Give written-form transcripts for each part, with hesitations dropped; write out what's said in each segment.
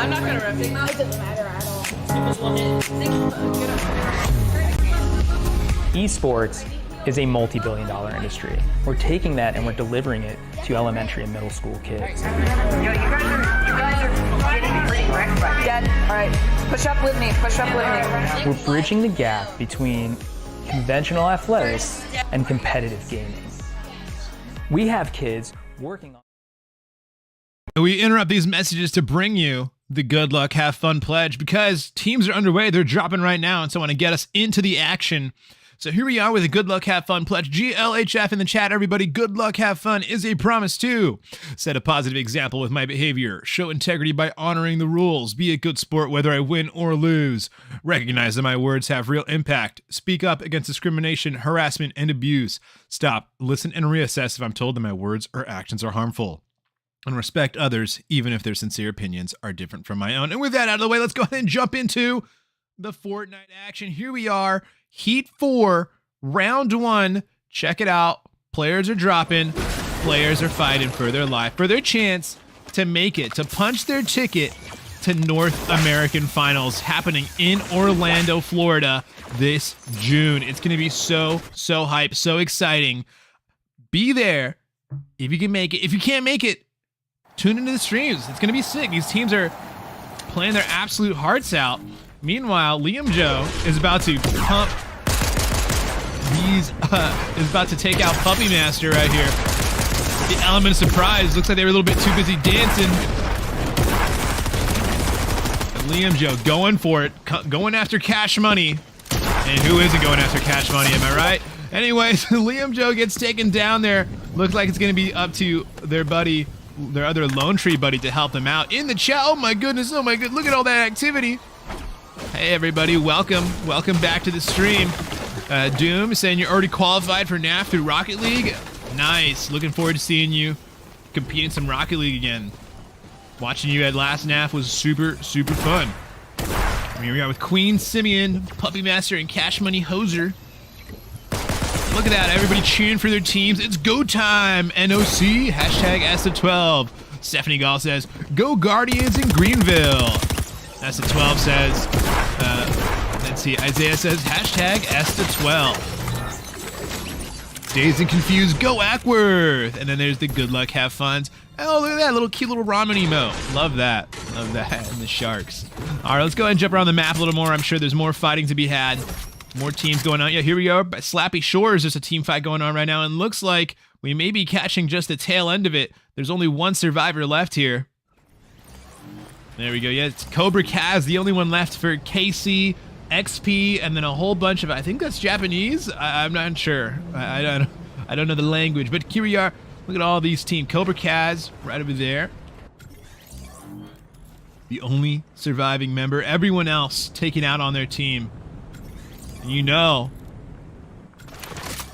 I'm not gonna rip it. It doesn't matter at all. Esports is a multi-billion-dollar industry. We're taking that and we're delivering it to elementary and middle school kids. Yo, you guys are getting pretty wrecked by Dead. All right. Push up with me. Push up with me. We're bridging the gap between conventional athletics and competitive gaming. We have kids working on... We interrupt these messages to bring you the Good Luck Have Fun pledge because teams are underway. They're dropping right now, and so I want to get us into the action. So here we are with a Good Luck Have Fun pledge. GLHF in the chat, everybody. Good luck, have fun is a promise to set a positive example with my behavior, show integrity by honoring the rules, be a good sport whether I win or lose, recognize that my words have real impact, speak up against discrimination, harassment, and abuse, stop, listen, and reassess if I'm told that my words or actions are harmful, and respect others even if their sincere opinions are different from my own. And with that out of the way, let's go ahead and jump into the Fortnite action. Here we are. Heat 4, round 1. Check it out. Players are dropping. Players are fighting for their life, for their chance to make it, to punch their ticket to North American Finals happening in Orlando, Florida this June. It's going to be so hype, so exciting. Be there if you can make it. If you can't make it, tune into the streams. It's going to be sick. These teams are playing their absolute hearts out. Meanwhile, Liam Joe is about to pump. He's is about to take out Puppy Master right here. The element of surprise. Looks like they were a little bit too busy dancing. And Liam Joe going for it, going after cash money. And who isn't going after cash money? Am I right? Anyways, Liam Joe gets taken down there. Looks like it's going to be up to their buddy, their other Lone Tree buddy, to help them out. In the chat. Oh my goodness. Oh my good. Look at all that activity. Hey everybody, welcome back to the stream. Doom saying you're already qualified for NAF through Rocket League. Nice, looking forward to seeing you compete in some Rocket League again. Watching you at last NAF was super fun. And here we are with Queen Simeon, Puppy Master, and Cash Money Hoser. Look at that, everybody cheering for their teams. It's go time, NOC, hashtag S12. Stephanie Gall says, go Guardians in Greenville. S12 says, let's see, Isaiah says, hashtag S12. Dazed and Confused, go Ackworth. And then there's the good luck, have fun. Oh, look at that little cute little ramen emote. Love that. Love that. And the sharks. All right, let's go ahead and jump around the map a little more. I'm sure there's more fighting to be had. More teams going on. Yeah, here we are by Slappy Shores. There's a team fight going on right now. And looks like we may be catching just the tail end of it. There's only one survivor left here. There we go. Yeah, it's Cobra Kaz, the only one left for KC, XP, and then a whole bunch of, I think that's Japanese. I'm not sure. I don't know the language, but here we are. Look at all these teams. Cobra Kaz right over there. The only surviving member. Everyone else taken out on their team. And you know,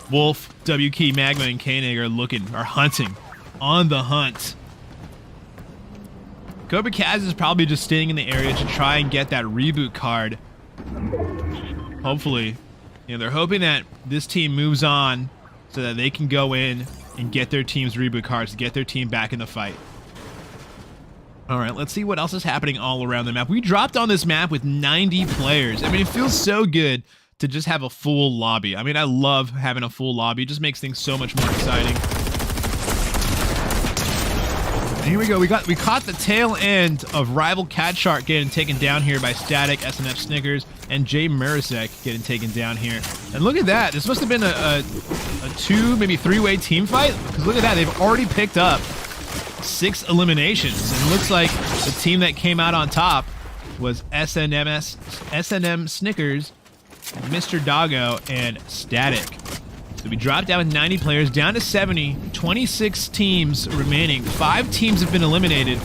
Wolf, WK, Magma, and Koenig are hunting, on the hunt. Cobra Kaz is probably just staying in the area to try and get that reboot card. Hopefully. You know, they're hoping that this team moves on so that they can go in and get their team's reboot cards, get their team back in the fight. All right, let's see what else is happening all around the map. We dropped on this map with 90 players. I mean, it feels so good to just have a full lobby. I mean, I love having a full lobby. It just makes things so much more exciting. Here we go. We caught the tail end of Rival Cat Shark getting taken down here by Static, SNF Snickers, and Jay Marisek getting taken down here. And look at that. This must have been a two, maybe three-way team fight. Because look at that. They've already picked up 6 eliminations. And it looks like the team that came out on top was SNM Snickers, Mr. Doggo, and Static. So we dropped down with 90 players, down to 70, 26 teams remaining. 5 teams have been eliminated.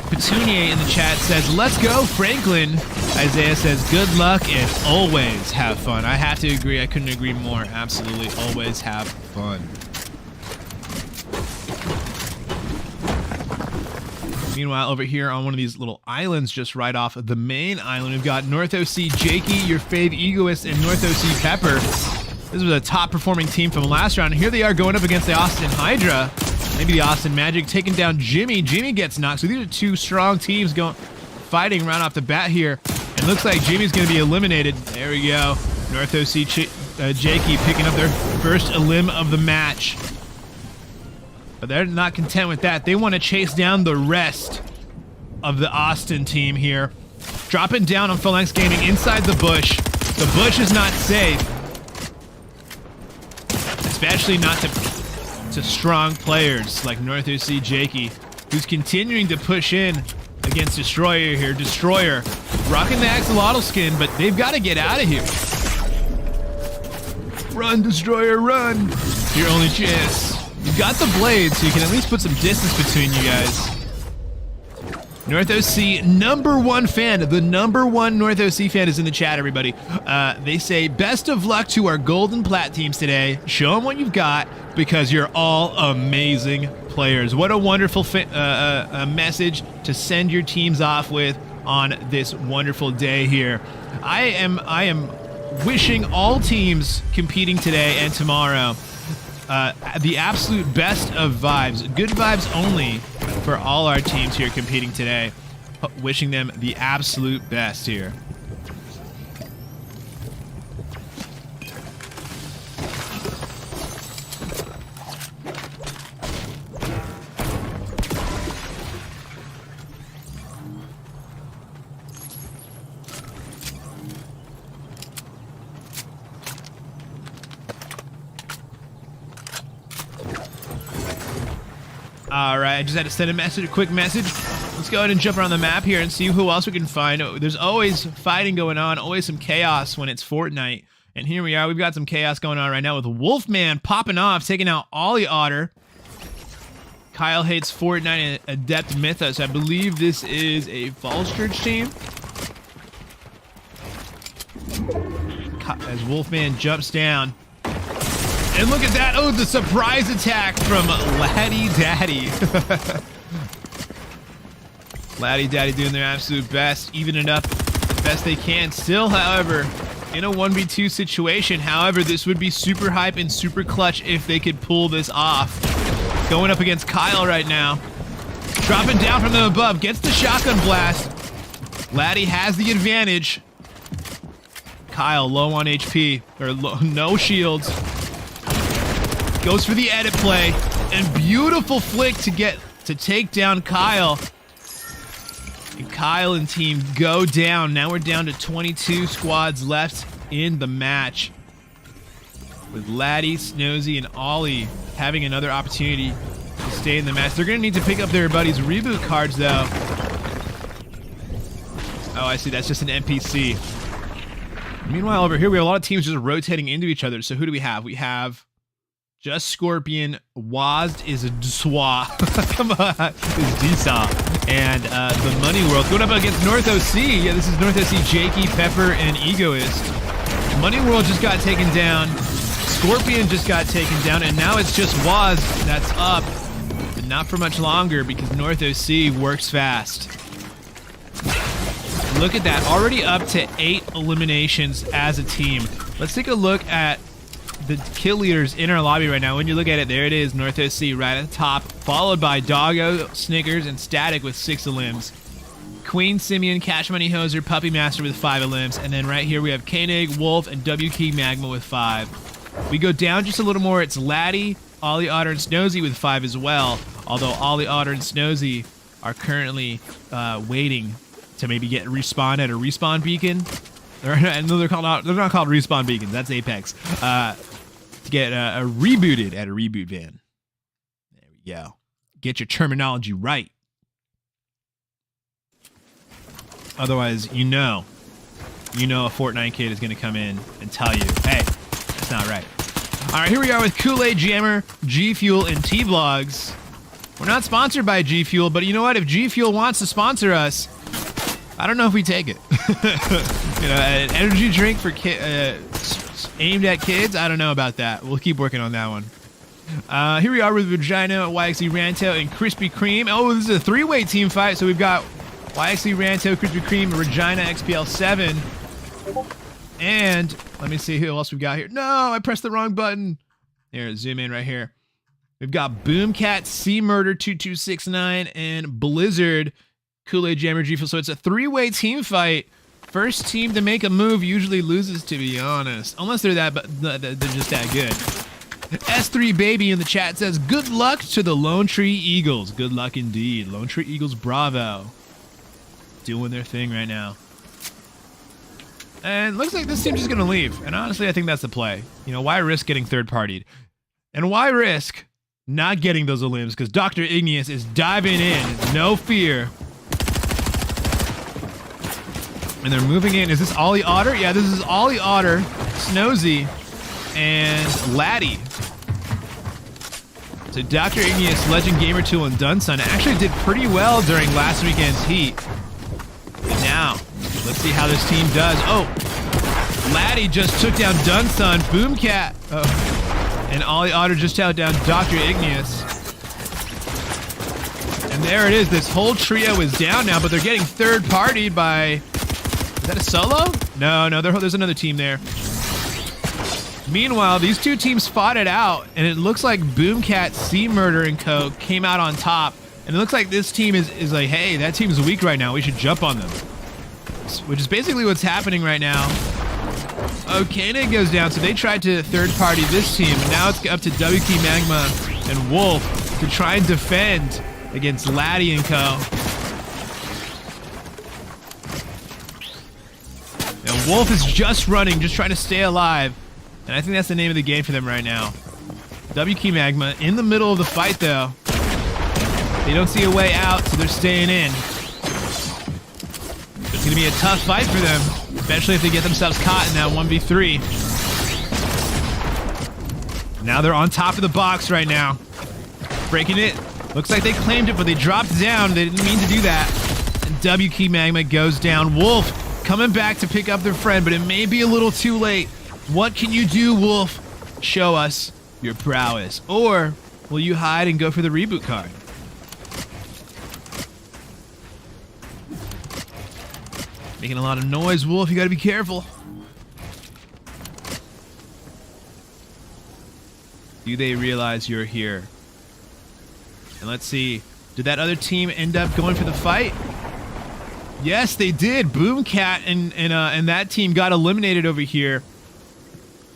Petunia in the chat says, let's go, Franklin. Isaiah says, good luck and always have fun. I have to agree. I couldn't agree more. Absolutely, always have fun. Meanwhile, over here on one of these little islands just right off of the main island, we've got North OC Jakey, your fave egoist, and North OC Pepper. This was a top-performing team from last round. And here they are going up against the Austin Hydra. Maybe the Austin Magic taking down Jimmy. Jimmy gets knocked. So these are 2 strong teams going fighting right off the bat here. It looks like Jimmy's going to be eliminated. There we go. North OC Jakey picking up their first elim of the match. But they're not content with that. They want to chase down the rest of the Austin team here. Dropping down on Phalanx Gaming inside the bush. The bush is not safe. Especially not to strong players like North OC Jakey, who's continuing to push in against Destroyer here. Destroyer rocking the axolotl skin, but they've got to get out of here. Run, Destroyer, run. Your only chance. You've got the blade, so you can at least put some distance between you guys. North OC #1 fan, the #1 North OC fan is in the chat, everybody. They say, best of luck to our gold and plat teams today. Show them what you've got because you're all amazing players. What a wonderful message to send your teams off with on this wonderful day here. I am wishing all teams competing today and tomorrow the absolute best of vibes. Good vibes only for all our teams here competing today. Wishing them the absolute best here. All right, I just had to send a quick message. Let's go ahead and jump around the map here and see who else we can find. There's always fighting going on, always some chaos when it's Fortnite. And here we are. We've got some chaos going on right now with Wolfman popping off, taking out Ollie Otter. Kyle hates Fortnite and Adept Mythos. I believe this is a Falls Church team. As Wolfman jumps down. And look at that. Oh, the surprise attack from Laddie Daddy. Laddie Daddy doing their absolute best, evening it up as best they can. Still, however, in a 1v2 situation. However, this would be super hype and super clutch if they could pull this off. Going up against Kyle right now. Dropping down from them above. Gets the shotgun blast. Laddie has the advantage. Kyle low on HP. Or no shields. Goes for the edit play, and beautiful flick to take down Kyle. And Kyle and team go down. Now we're down to 22 squads left in the match. With Laddie, Snozy, and Ollie having another opportunity to stay in the match. They're going to need to pick up their buddies' reboot cards, though. Oh, I see. That's just an NPC. Meanwhile, over here, we have a lot of teams just rotating into each other. So who do we have? We have Just Scorpion, Wazd is a Duswa. Come on, is Disa. And the Money World going up against North OC. Yeah, this is North OC, Jakey, Pepper, and Egoist. Money World just got taken down. Scorpion just got taken down, and now it's just Wazd that's up. But not for much longer because North OC works fast. Look at that, already up to 8 eliminations as a team. Let's take a look at the kill leaders in our lobby right now. When you look at it, there it is, North OC right at the top, followed by Doggo, Snickers, and Static with 6 elims. Queen, Simeon, Cash Money Hoser, Puppy Master with 5 elims, and then right here we have Koenig, Wolf, and W Key Magma with 5. We go down just a little more, it's Laddie, Ollie Otter, and Snozy with 5 as well, although Ollie Otter and Snozy are currently waiting to maybe get respawned at a respawn beacon. No, they're not called respawn beacons, that's Apex. To get rebooted at a reboot van. There we go. Get your terminology right. Otherwise, you know a Fortnite kid is going to come in and tell you, hey, that's not right. All right, here we are with Kool-Aid Jammer, G Fuel, and T-Vlogs. We're not sponsored by G Fuel, but you know what? If G Fuel wants to sponsor us, I don't know if we take it. You know, an energy drink for aimed at kids? I don't know about that. We'll keep working on that one. Here we are with Vagina, YXE Ranto, and Krispy Kreme. Oh, this is a 3-way team fight. So we've got YXE Ranto, Krispy Kreme, Regina, XPL7. And let me see who else we've got here. No, I pressed the wrong button. Here, zoom in right here. We've got Boomcat, C Murder 2269, and Blizzard Kool-Aid Jammer G. So it's a 3-way team fight. First team to make a move usually loses, to be honest. Unless they're they're just that good. S3 Baby in the chat says, good luck to the Lone Tree Eagles. Good luck indeed. Lone Tree Eagles, bravo. Doing their thing right now. And looks like this team's just going to leave. And honestly, I think that's the play. You know, why risk getting third-partied? And why risk not getting those elims? Because Dr. Igneous is diving in. No fear. And they're moving in. Is this Ollie Otter? Yeah, this is Ollie Otter, Snozy, and Laddie. So Dr. Igneous, Legend Gamer Tool, and Dunsun actually did pretty well during last weekend's heat. And now, let's see how this team does. Oh, Laddie just took down Dunsun, Boomcat, and Ollie Otter just took down Dr. Igneous. And there it is. This whole trio is down now, but they're getting third-partied by... Is that a solo? No, there's another team there. Meanwhile, these two teams fought it out, and it looks like Boomcat, Sea Murder, and Co. came out on top. And it looks like this team is like, hey, that team's weak right now. We should jump on them. Which is basically what's happening right now. Okane goes down, so they tried to third-party this team. And now it's up to WK Magma and Wolf to try and defend against Laddie and Co. Now, Wolf is just running, just trying to stay alive. And I think that's the name of the game for them right now. WK Magma in the middle of the fight, though. They don't see a way out, so they're staying in. It's going to be a tough fight for them, especially if they get themselves caught in that 1v3. Now they're on top of the box right now. Breaking it. Looks like they claimed it, but they dropped down. They didn't mean to do that. And WK Magma goes down. Wolf coming back to pick up their friend, but it may be a little too late. What can you do, Wolf? Show us your prowess. Or will you hide and go for the reboot card? Making a lot of noise, Wolf. You gotta be careful. Do they realize you're here? And let's see. Did that other team end up going for the fight? Yes, they did. Boomcat and that team got eliminated over here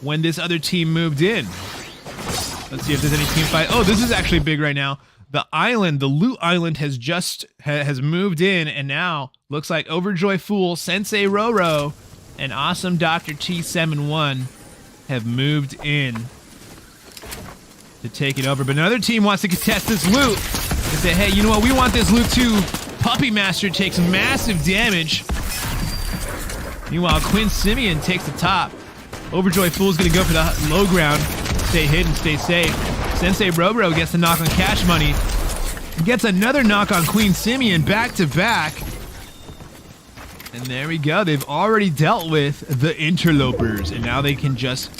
when this other team moved in. Let's see if there's any team fight. Oh, this is actually big right now. The island, the loot island, has just has moved in, and now looks like Overjoy Fool, Sensei Roro, and Awesome Dr. T71 have moved in to take it over. But another team wants to contest this loot. They say, hey, you know what? We want this loot too. Puppy Master takes massive damage. Meanwhile, Quinn Simeon takes the top. Overjoy Fool's gonna go for the low ground. Stay hidden, stay safe. Sensei Roro gets the knock on Cash Money. Gets another knock on Queen Simeon back to back. And there we go. They've already dealt with the interlopers. And now they can just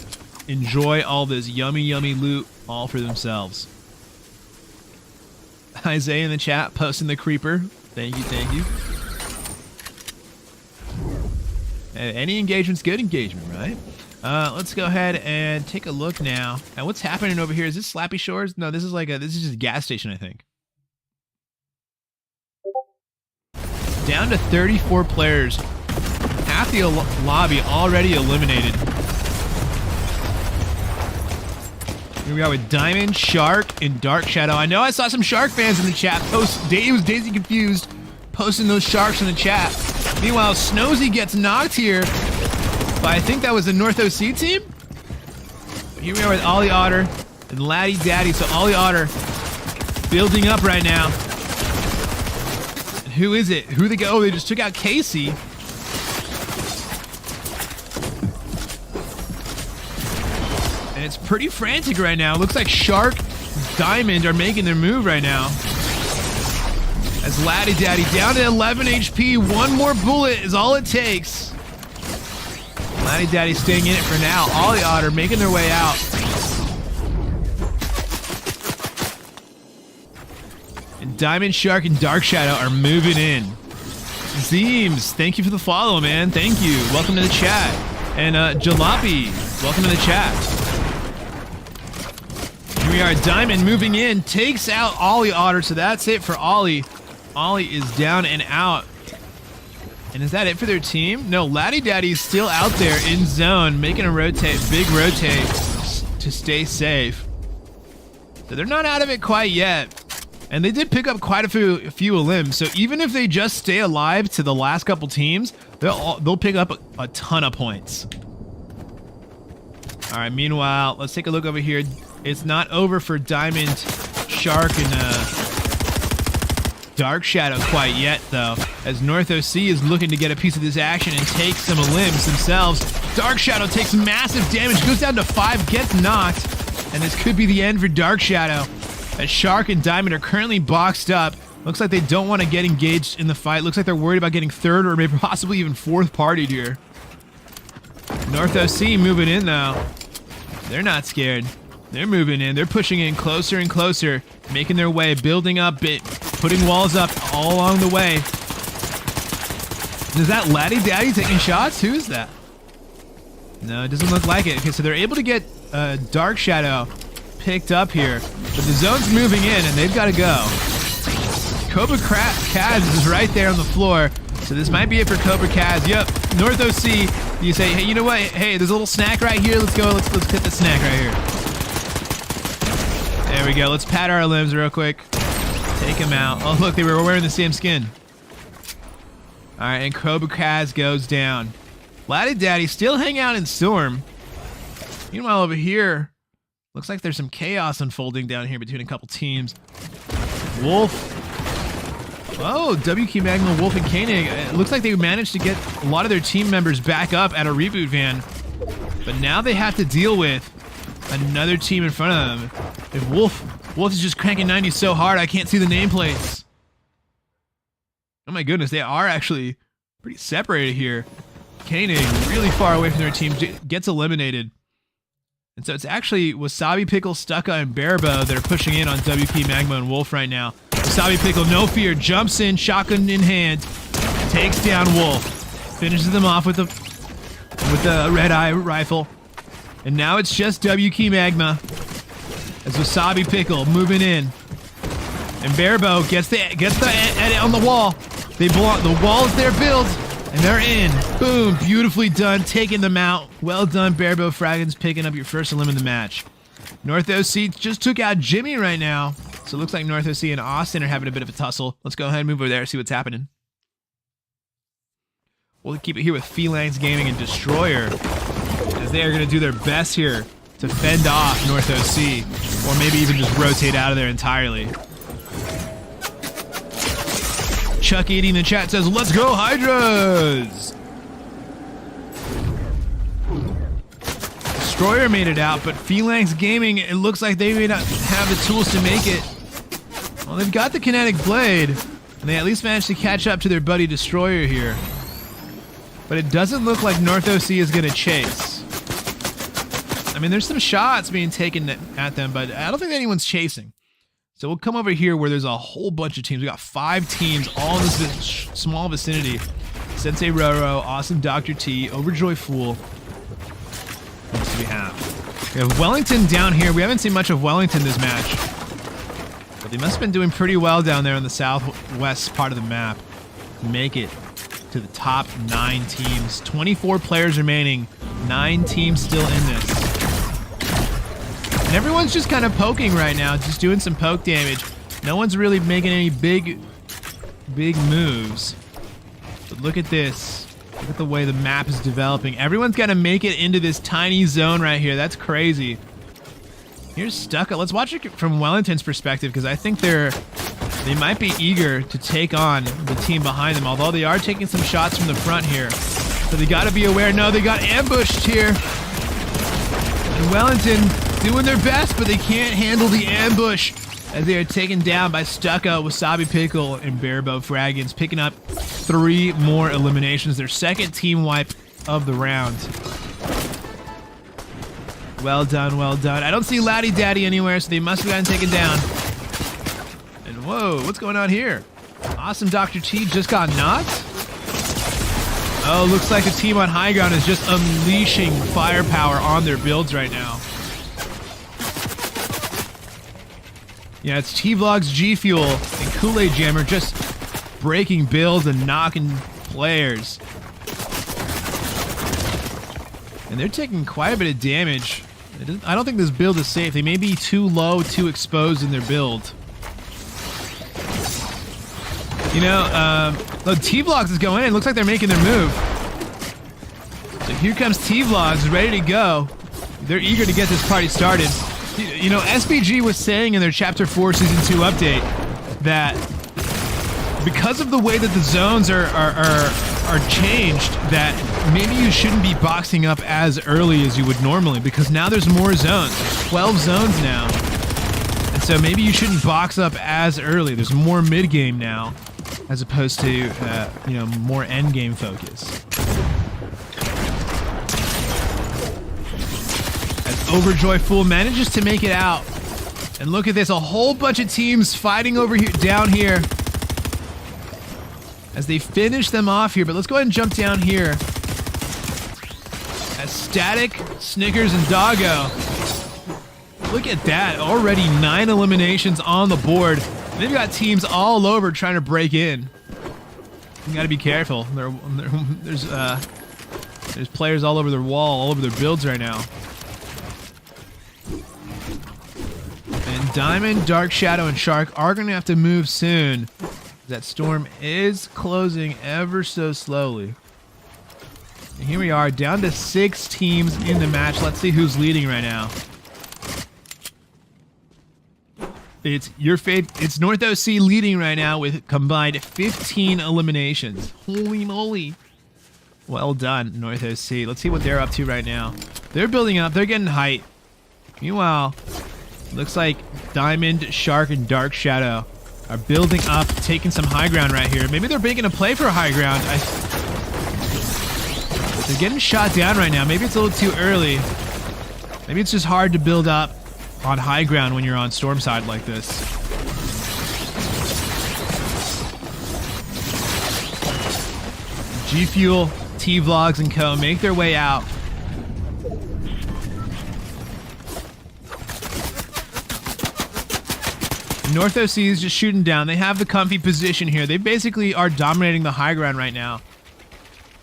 enjoy all this yummy, yummy loot all for themselves. Isaiah in the chat posting the creeper. Thank you, thank you. Any engagement's good engagement, right? Let's go ahead and take a look now at what's happening over here. Is this Slappy Shores? No, this is this is just a gas station, I think. Down to 34 players. Half the lobby already eliminated. Here we are with Diamond, Shark, and Dark Shadow. I know I saw some Shark fans in the chat post. It was Daisy Confused posting those Sharks in the chat. Meanwhile, Snozy gets knocked here. But I think that was the North OC team. Here we are with Ollie Otter and Laddie Daddy. So Ollie Otter building up right now. And who is it? Who they go? Oh, they just took out Casey. And it's pretty frantic right now. Looks like Shark, Diamond are making their move right now. As Laddie Daddy down to 11 HP. One more bullet is all it takes. Laddie Daddy staying in it for now. Ollie Otter making their way out. And Diamond, Shark, and Dark Shadow are moving in. Zeems, thank you for the follow, man. Thank you. Welcome to the chat. And Jalopy, welcome to the chat. Here we are. Diamond moving in. Takes out Ollie Otter, so that's it for Ollie. Ollie is down and out. And is that it for their team? No, Laddie Daddy's still out there in zone, making a big rotate to stay safe. So they're not out of it quite yet. And they did pick up quite a few limbs. So even if they just stay alive to the last couple teams, they'll pick up a ton of points. All right, meanwhile, let's take a look over here. It's not over for Diamond, Shark, and Dark Shadow quite yet, though, as North OC is looking to get a piece of this action and take some limbs themselves. Dark Shadow takes massive damage, goes down to 5, gets knocked, and this could be the end for Dark Shadow, as Shark and Diamond are currently boxed up. Looks like they don't want to get engaged in the fight. Looks like they're worried about getting third or maybe possibly even fourth partied here. North OC moving in, though. They're not scared. They're moving in. They're pushing in closer and closer, making their way, building up, putting walls up all along the way. Is that Laddie Daddy taking shots? Who is that? No, it doesn't look like it. Okay, so they're able to get Dark Shadow picked up here, but the zone's moving in and they've got to go. Cobra Kaz is right there on the floor, so this might be it for Cobra Kaz. Yep, North OC, you say, hey, you know what? Hey, there's a little snack right here. Let's go. Let's hit the snack right here. There we go. Let's pat our limbs real quick. Take him out. Oh, look, they were wearing the same skin. All right, and Cobra Kaz goes down. Laddie Daddy still hang out in Storm. Meanwhile, over here, looks like there's some chaos unfolding down here between a couple teams. Wolf. Oh, WK Magma, Wolf, and Koenig. It looks like they managed to get a lot of their team members back up at a reboot van. But now they have to deal with another team in front of them. If Wolf is just cranking 90 so hard, I can't see the nameplates. Oh my goodness, they are actually pretty separated here. Koenig really far away from their team, gets eliminated. And so it's actually Wasabi Pickle, Stucca, and Barabo that are pushing in on WP Magma and Wolf right now. Wasabi Pickle, no fear, jumps in, shotgun in hand, takes down Wolf, finishes them off with the red eye rifle. And now it's just WK Magma as Wasabi Pickle moving in. And Barabo gets the edit on the wall. The wall is their build, and they're in. Boom, beautifully done, taking them out. Well done, Barabo Fraggins, picking up your first elim in the match. North OC just took out Jimmy right now. So it looks like North OC and Austin are having a bit of a tussle. Let's go ahead and move over there and see what's happening. We'll keep it here with Phalanx Gaming and Destroyer, as they are going to do their best here to fend off North OC, or maybe even just rotate out of there entirely. Chuck Eating in the chat says, let's go Hydras! Destroyer made it out, but Phalanx Gaming, it looks like they may not have the tools to make it. Well, they've got the kinetic blade, and they at least managed to catch up to their buddy Destroyer here. But it doesn't look like North OC is going to chase. I mean, there's some shots being taken at them, but I don't think anyone's chasing. So we'll come over here where there's a whole bunch of teams. We got 5 teams all in this small vicinity. Sensei Roro, Awesome Dr. T, Overjoy Fool. What else do we have? We have Wellington down here. We haven't seen much of Wellington this match, but they must have been doing pretty well down there in the southwest part of the map to make it to the top 9 teams. 24 players remaining, 9 teams still in this. And everyone's just kind of poking right now, just doing some poke damage. No one's really making any big moves. But look at this. Look at the way the map is developing. Everyone's got to make it into this tiny zone right here. That's crazy. Here's Stucca. Let's watch it from Wellington's perspective, because I think they might be eager to take on the team behind them, although they are taking some shots from the front here. So they got to be aware. No, they got ambushed here. And Wellington doing their best, but they can't handle the ambush as they are taken down by Stucca, Wasabi Pickle, and Barabo Fraggins, picking up 3 more eliminations. Their second team wipe of the round. Well done, well done. I don't see Laddie Daddy anywhere, so they must have gotten taken down. And whoa, what's going on here? Awesome Dr. T just got knocked? Oh, looks like the team on high ground is just unleashing firepower on their builds right now. Yeah, it's T-Vlogs, G Fuel, and Kool-Aid Jammer just breaking builds and knocking players. And they're taking quite a bit of damage. I don't think this build is safe. They may be too low, too exposed in their build. You know, T-Vlogs is going in. Looks like they're making their move. So here comes T-Vlogs, ready to go. They're eager to get this party started. You know, SBG was saying in their Chapter 4 Season 2 update that because of the way that the zones are changed, that maybe you shouldn't be boxing up as early as you would normally, because now there's more zones. There's 12 zones now. And so maybe you shouldn't box up as early. There's more mid-game now, as opposed to, you know, more end-game focus. As Overjoy Fool manages to make it out. And look at this, a whole bunch of teams fighting over here, down here, as they finish them off here. But let's go ahead and jump down here. As Static, Snickers, and Doggo. Look at that, already 9 eliminations on the board. They've got teams all over trying to break in. You gotta be careful. There's players all over their wall, all over their builds right now. And Diamond, Dark Shadow, and Shark are gonna have to move soon. That storm is closing ever so slowly. And here we are, down to 6 teams in the match. Let's see who's leading right now. It's it's North OC leading right now with combined 15 eliminations. Holy moly. Well done, North OC. Let's see what they're up to right now. They're building up, they're getting height. Meanwhile, looks like Diamond, Shark, and Dark Shadow are building up, taking some high ground right here. Maybe they're making a play for high ground. They're getting shot down right now. Maybe it's a little too early. Maybe it's just hard to build up on high ground when you're on storm side like this. G Fuel, T-Vlogs, and Co. make their way out. North OC is just shooting down. They have the comfy position here. They basically are dominating the high ground right now.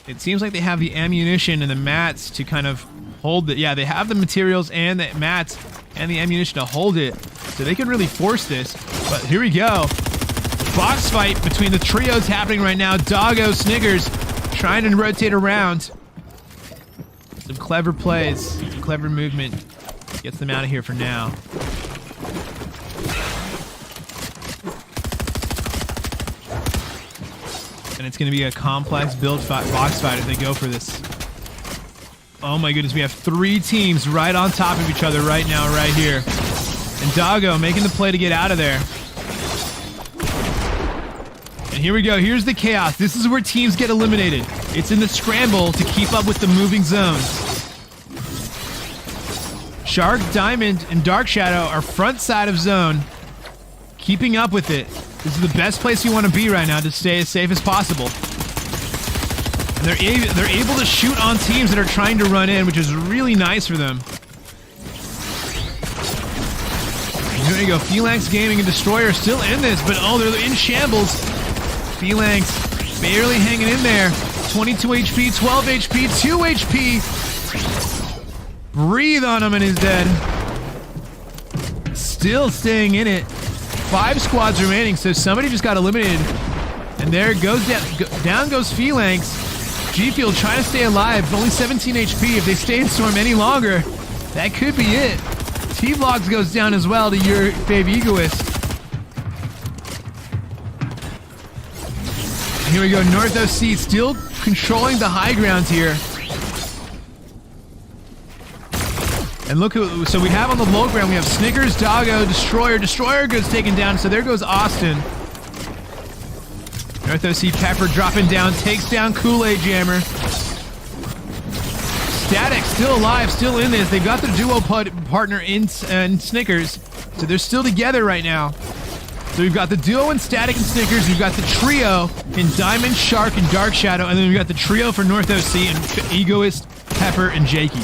It seems like they have the ammunition and the mats to kind of hold it. Yeah, they have the materials and the mats and the ammunition to hold it. So they can really force this. But here we go. Box fight between the trios happening right now. Doggo, Snickers trying to rotate around. Some clever plays, some clever movement. Gets them out of here for now. And it's going to be a complex build box fight if they go for this. Oh my goodness, we have 3 teams right on top of each other right now, right here. And Doggo making the play to get out of there. And here we go, here's the chaos. This is where teams get eliminated. It's in the scramble to keep up with the moving zones. Shark, Diamond, and Dark Shadow are front side of zone, keeping up with it. This is the best place you want to be right now to stay as safe as possible. And they're able to shoot on teams that are trying to run in, which is really nice for them. And here we go, Phalanx Gaming and Destroyer still in this, but oh, they're in shambles. Phalanx barely hanging in there. 22 HP, 12 HP, 2 HP. Breathe on him and he's dead. Still staying in it. 5 squads remaining, so somebody just got eliminated. And there goes down goes Phalanx. G-Fuel trying to stay alive, only 17 HP. If they stay in Storm any longer, that could be it. T-Vlogs goes down as well to your fave Egoist. And here we go, North OC still controlling the high ground here. And look who, so we have on the low ground, we have Snickers, Doggo, Destroyer. Destroyer goes taken down, so there goes Austin. North OC Pepper dropping down, takes down Kool-Aid Jammer. Static still alive, still in this. They've got the duo partner in Snickers, so they're still together right now. So we've got the duo in Static and Snickers, we've got the trio in Diamond, Shark, and Dark Shadow, and then we've got the trio for North OC and Egoist, Pepper, and Jakey.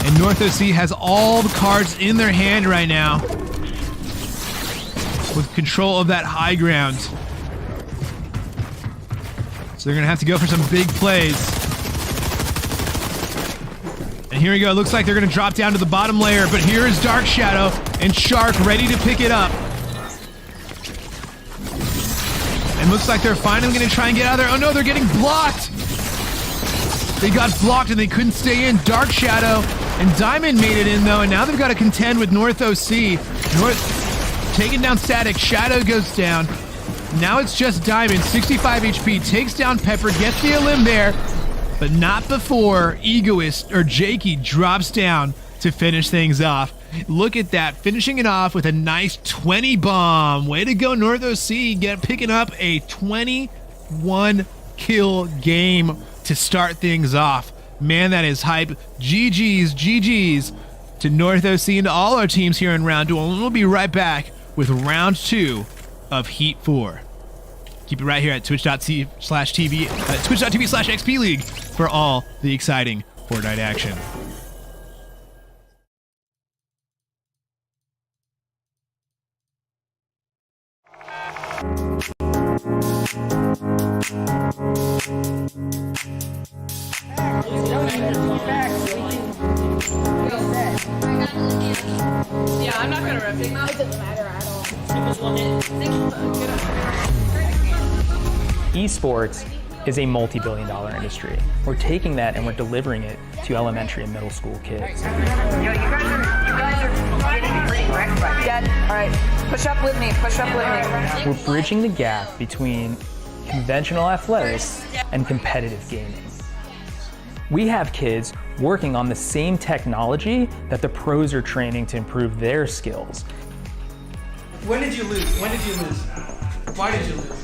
And North OC has all the cards in their hand right now. with control of that high ground. So they're going to have to go for some big plays. And here we go. It looks like they're going to drop down to the bottom layer, but here is Dark Shadow and Shark ready to pick it up. And looks like they're finally going to try and get out of there. Oh no, they're getting blocked. They got blocked and they couldn't stay in. Dark Shadow and Diamond made it in though, and now they've got to contend with North OC. North taking down Static. Shadow goes down. Now it's just Diamond, 65 HP, takes down Pepper, gets the elim there, but not before Egoist or Jakey drops down to finish things off. Look at that, finishing it off with a nice 20 bomb. Way to go, North OC, picking up a 21 kill game to start things off. Man, that is hype. GG's to North OC and to all our teams here in round 2. And we'll be right back with round 2 of Heat 4. Keep it right here at twitch.tv/XP League for all the exciting Fortnite action. Yeah, I'm not gonna rip it. It doesn't matter at all. Esports is a multi-billion-dollar industry. We're taking that and we're delivering it to elementary and middle school kids. Yo, you guys are getting pretty wrecked by me. Dad, alright. Push up with me. Push up with me. We're bridging the gap between conventional athletics and competitive gaming. We have kids working on the same technology that the pros are training to improve their skills. When did you lose? Why did you lose?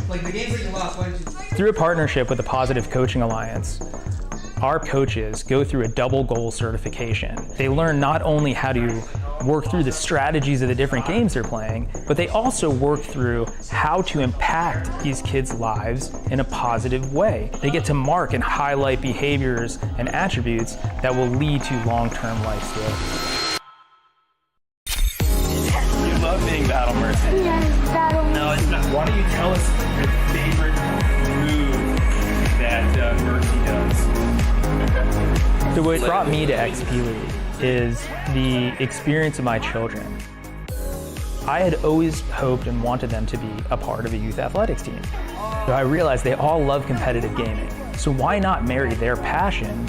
Like the games that you lost, why did you lose? Through a partnership with the Positive Coaching Alliance, our coaches go through a double goal certification. They learn not only how to work through the strategies of the different games they're playing, but they also work through how to impact these kids' lives in a positive way. They get to mark and highlight behaviors and attributes that will lead to long-term life skills. You love being Battle Mercy. Yes, Battle Mercy. No, it's not. Why don't you tell us your favorite move that Mercy does? So what brought me to XP League is the experience of my children. I had always hoped and wanted them to be a part of a youth athletics team. So I realized they all love competitive gaming. So why not marry their passion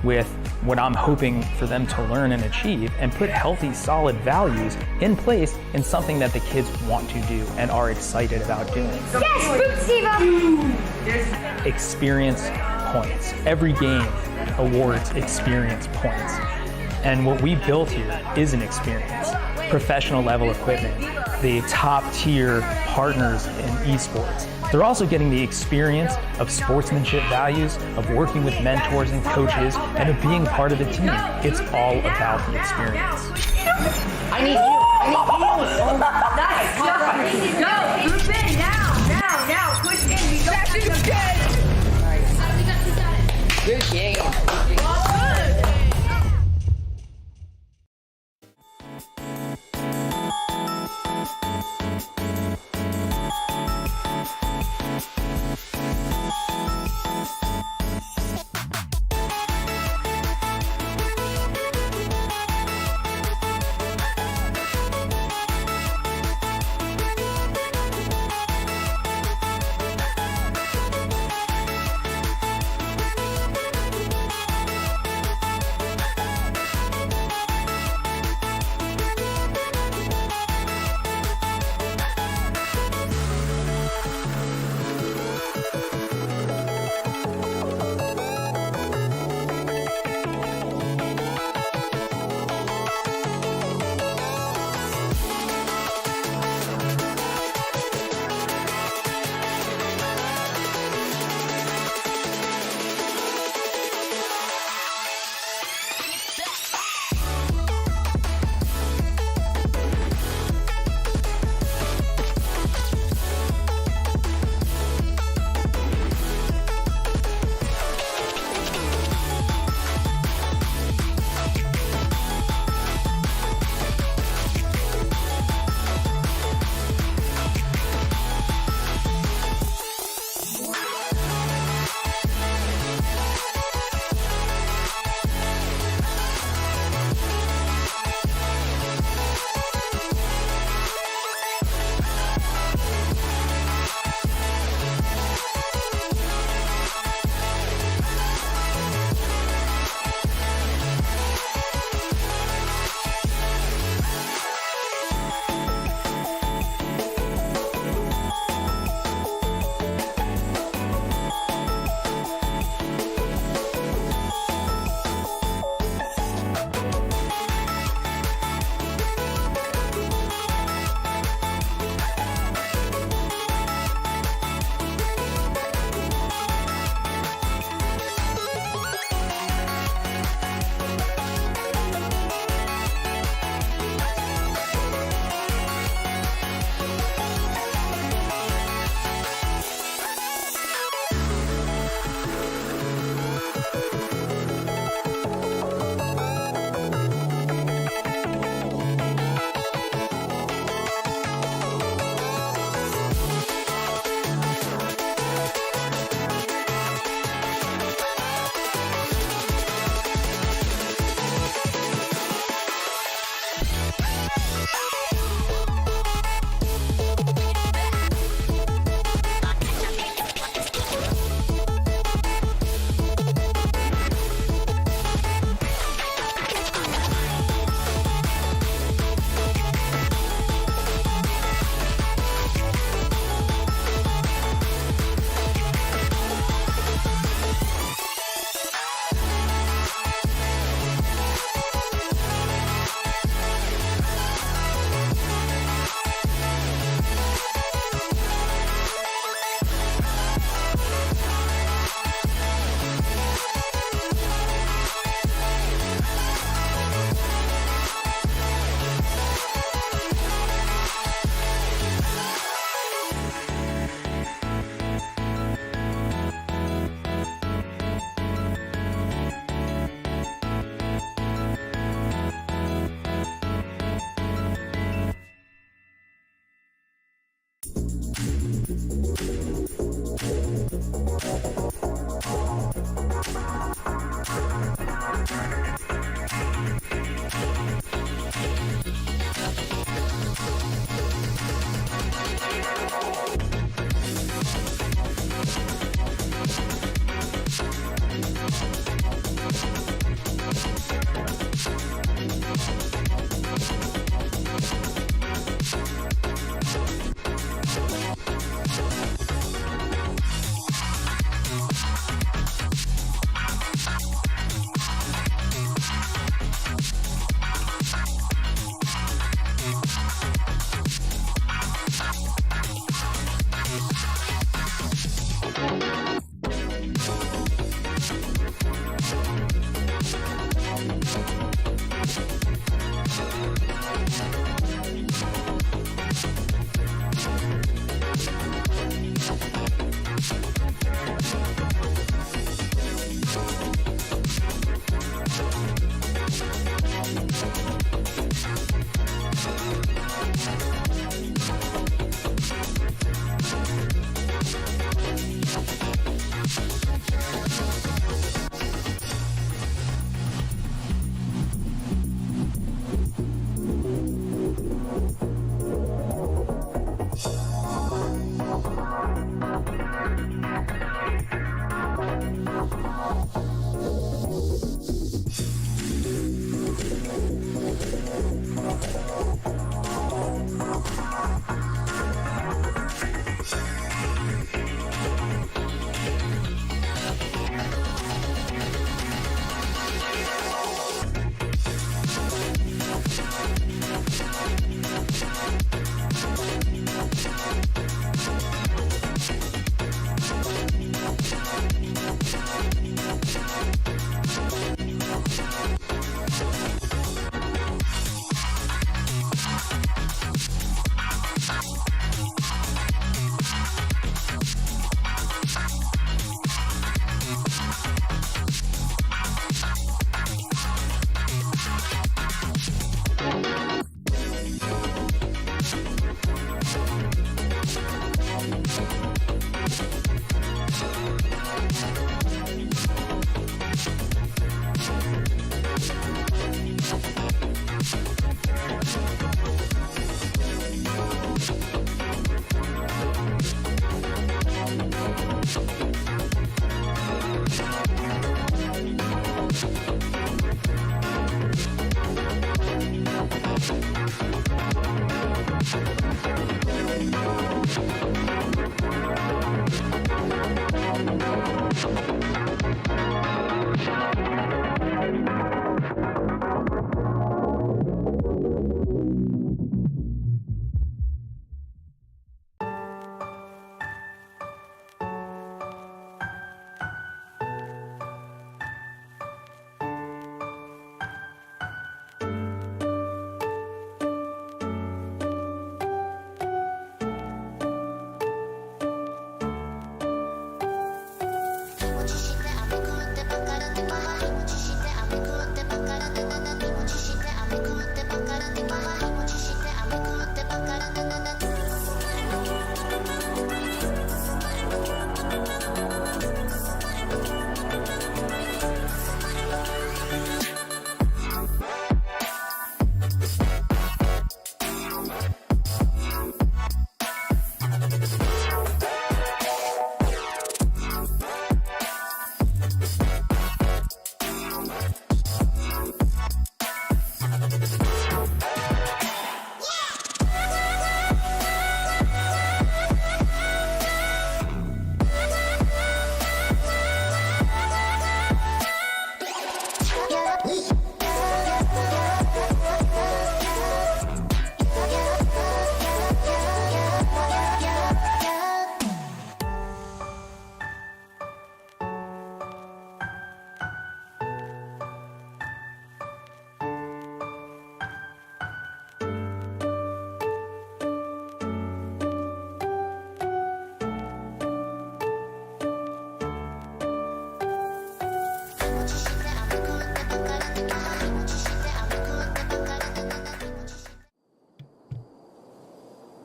with what I'm hoping for them to learn and achieve and put healthy, solid values in place in something that the kids want to do and are excited about doing. Yes, Boot Steve! Experience points. Every game awards experience points. And what we built here is an experience. Professional level equipment, the top tier partners in esports. They're also getting the experience of sportsmanship values, of working with mentors and coaches, and of being part of the team. It's all about the experience. I need you. Nice. Go. Group in now. Push in. We don't have to Good game.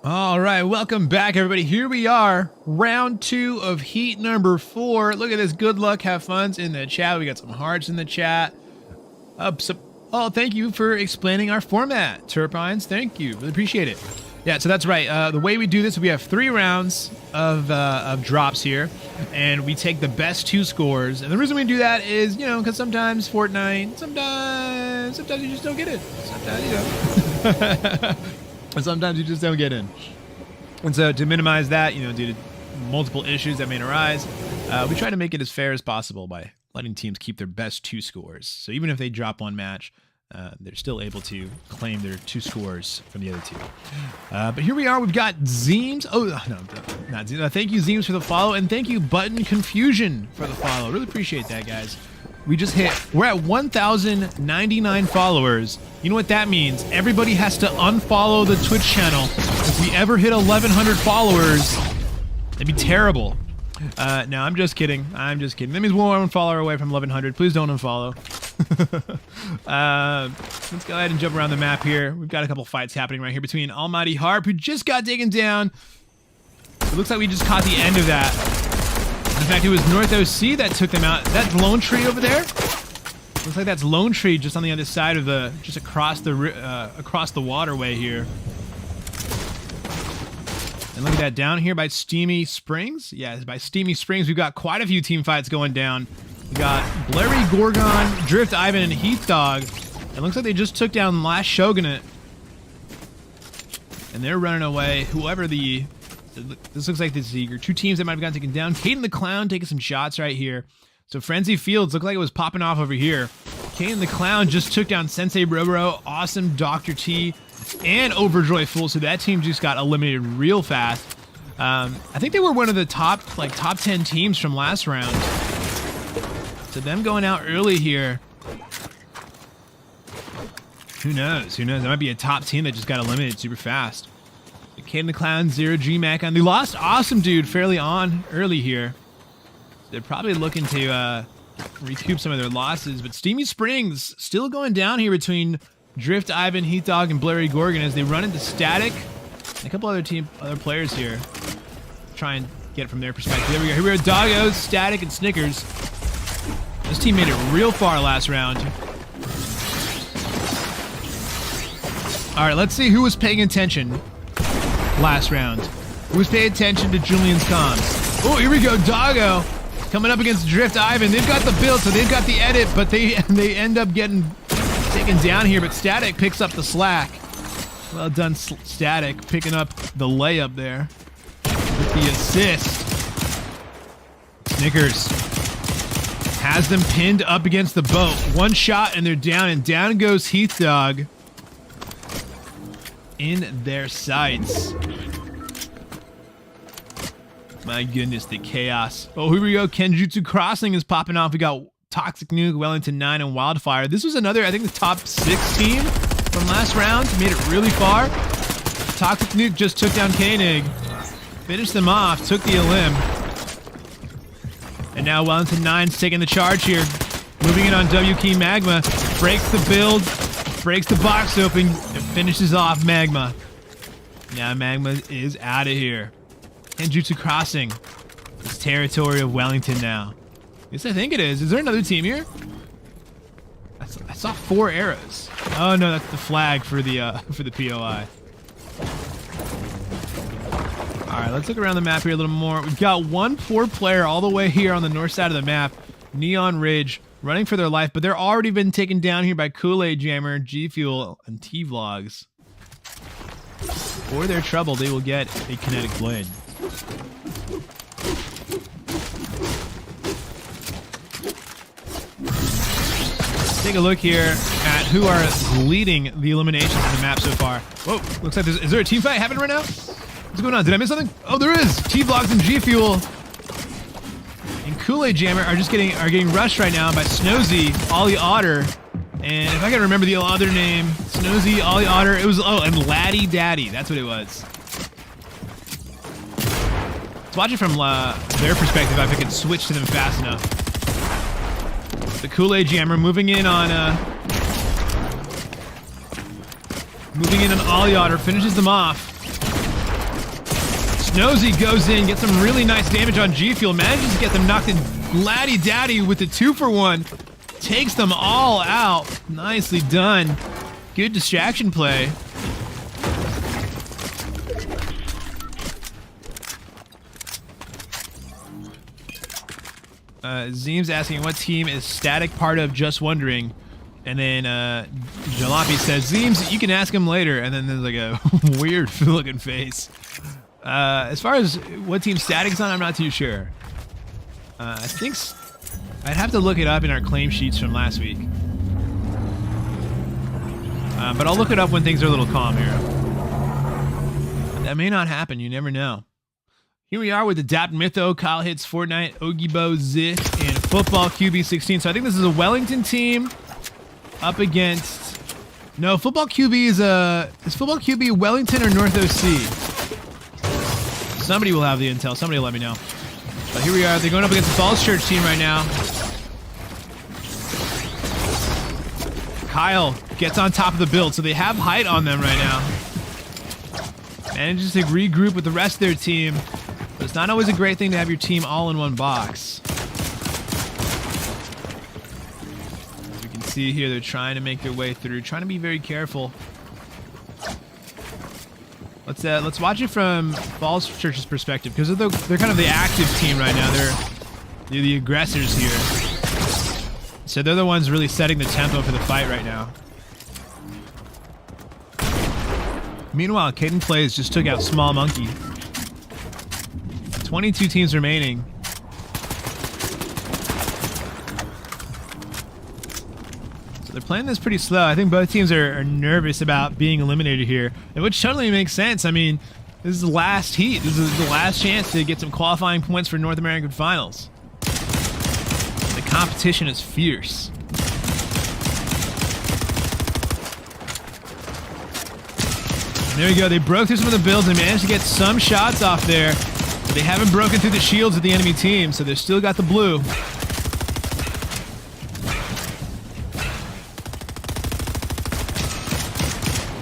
All right, welcome back, everybody. Here we are, round 2 of heat number 4. Look at this. Good luck, have fun's in the chat. We got some hearts in the chat. Thank you for explaining our format, Turpines. Thank you. Really appreciate it. Yeah, so that's right. The way we do this, we have 3 rounds of drops here, and we take the best 2 scores. And the reason we do that is, because sometimes Fortnite, sometimes you just don't get it. Sometimes, and sometimes you just don't get in. And so to minimize that, due to multiple issues that may arise, we try to make it as fair as possible by letting teams keep their best 2 scores. So even if they drop one match, they're still able to claim their 2 scores from the other 2. But here we are. We've got Zeems. Oh, no, not Zeems. Thank you, Zeems, for the follow. And thank you, Button Confusion, for the follow. Really appreciate that, guys. We're at 1,099 followers. You know what that means? Everybody has to unfollow the Twitch channel. If we ever hit 1,100 followers, that'd be terrible. No, I'm just kidding. I'm just kidding. That means we're 1 follower away from 1,100. Please don't unfollow. Let's go ahead and jump around the map here. We've got a couple fights happening right here between Almighty Harp, who just got taken down. It looks like we just caught the end of that. In fact, it was North OC that took them out. That Lone Tree over there? Looks like that's Lone Tree just on the other side of the, just across the waterway here. And look at that down here by Steamy Springs. Yeah, by Steamy Springs, we've got quite a few team fights going down. We got Blairy Gorgon, Drift Ivan, and Heath Dog. It looks like they just took down Last Shogunate. And they're running away. This looks like this is your 2 teams that might have gotten taken down. Caden the Clown taking some shots right here. So Frenzy Fields looked like it was popping off over here. Caden the Clown just took down Sensei Roboro, Awesome, Dr. T, and Overjoy Fool. So that team just got eliminated real fast. I think they were one of the top 10 teams from last round. So them going out early here. Who knows? Who knows? That might be a top team that just got eliminated super fast. Caden the Clown, 0G Mac on. They lost Awesome Dude fairly on early here. They're probably looking to recoup some of their losses. But Steamy Springs still going down here between Drift Ivan, Heath Dog, and Blairy Gorgon as they run into Static. And a couple other players here. Try and get it from their perspective. There we go. Here we are, Doggos, Static, and Snickers. This team made it real far last round. All right, let's see who was paying attention last round. Who was paying attention to Julian's comms? Oh, here we go, Doggo coming up against Drift Ivan. They've got the build, so they've got the edit, but they end up getting taken down here. But Static picks up the slack. Well done, Static, picking up the layup there with the assist. Snickers has them pinned up against the boat. 1 shot and they're down, and down goes Heath Dog in their sights. My goodness, the chaos. Oh, here we go. Kenjutsu Crossing is popping off. We got Toxic Nuke, Wellington 9, and Wildfire. This was another, I think, the top 6 team from last round. Made it really far. Toxic Nuke just took down Koenig. Finished them off. Took the elim. And now Wellington 9's taking the charge here. Moving in on WK Magma. Breaks the build. Breaks the box open. And finishes off Magma. Now Magma is out of here. Kenjutsu Crossing. It's territory of Wellington now. Yes, I think it is. Is there another team here? I saw 4 arrows. Oh no, that's the flag for the POI. All right, let's look around the map here a little more. We've got 1 poor player all the way here on the north side of the map, Neon Ridge, running for their life, but they're already been taken down here by Kool-Aid Jammer, G Fuel, and T Vlogs. For their trouble, they will get a kinetic blade. Let's take a look here at who are leading the eliminations in the map so far. Whoa, looks like is there a team fight happening right now? What's going on? Did I miss something? Oh, there is. T-Vlogs and G Fuel and Kool-Aid Jammer are getting rushed right now by Snowzy, Ollie Otter, and if I can remember the other name, Snowzy, Ollie Otter. It was and Laddie Daddy. That's what it was. Let's watch it from their perspective. If I can switch to them fast enough. The Kool-Aid Jammer moving in on Ollie Otter, finishes them off. Snowzy goes in, gets some really nice damage on G Fuel, manages to get them knocked in. Laddie Daddy with the 2-for-1 takes them all out. Nicely done. Good distraction play. Zeem's asking what team is Static part of, just wondering. And then Jalopy says, Zeems, you can ask him later. And then there's like a weird looking face. As far as what team Static's on, I'm not too sure. I think I'd have to look it up in our claim sheets from last week. But I'll look it up when things are a little calm here. That may not happen. You never know. Here we are with Adapt Mytho, Kyle Hits, Fortnite, Ogibo, Zith, and Football QB16. So I think this is a Wellington team up against... No, Football QB is Football QB Wellington or North OC? Somebody will have the intel. Somebody will let me know. But here we are. They're going up against the Falls Church team right now. Kyle gets on top of the build, so they have height on them right now. Manages to regroup with the rest of their team. But it's not always a great thing to have your team all in one box. As you can see here, they're trying to make their way through, trying to be very careful. Let's watch it from Falls Church's perspective, because they're kind of the active team right now. They're the aggressors here. So they're the ones really setting the tempo for the fight right now. Meanwhile, Caden Plays just took out Small Monkey. 22 teams remaining. So they're playing this pretty slow. I think both teams are nervous about being eliminated here, which totally makes sense. I mean, this is the last heat. This is the last chance to get some qualifying points for North American Finals. The competition is fierce. There we go. They broke through some of the builds and managed to get some shots off there. But they haven't broken through the shields of the enemy team, so they've still got the blue.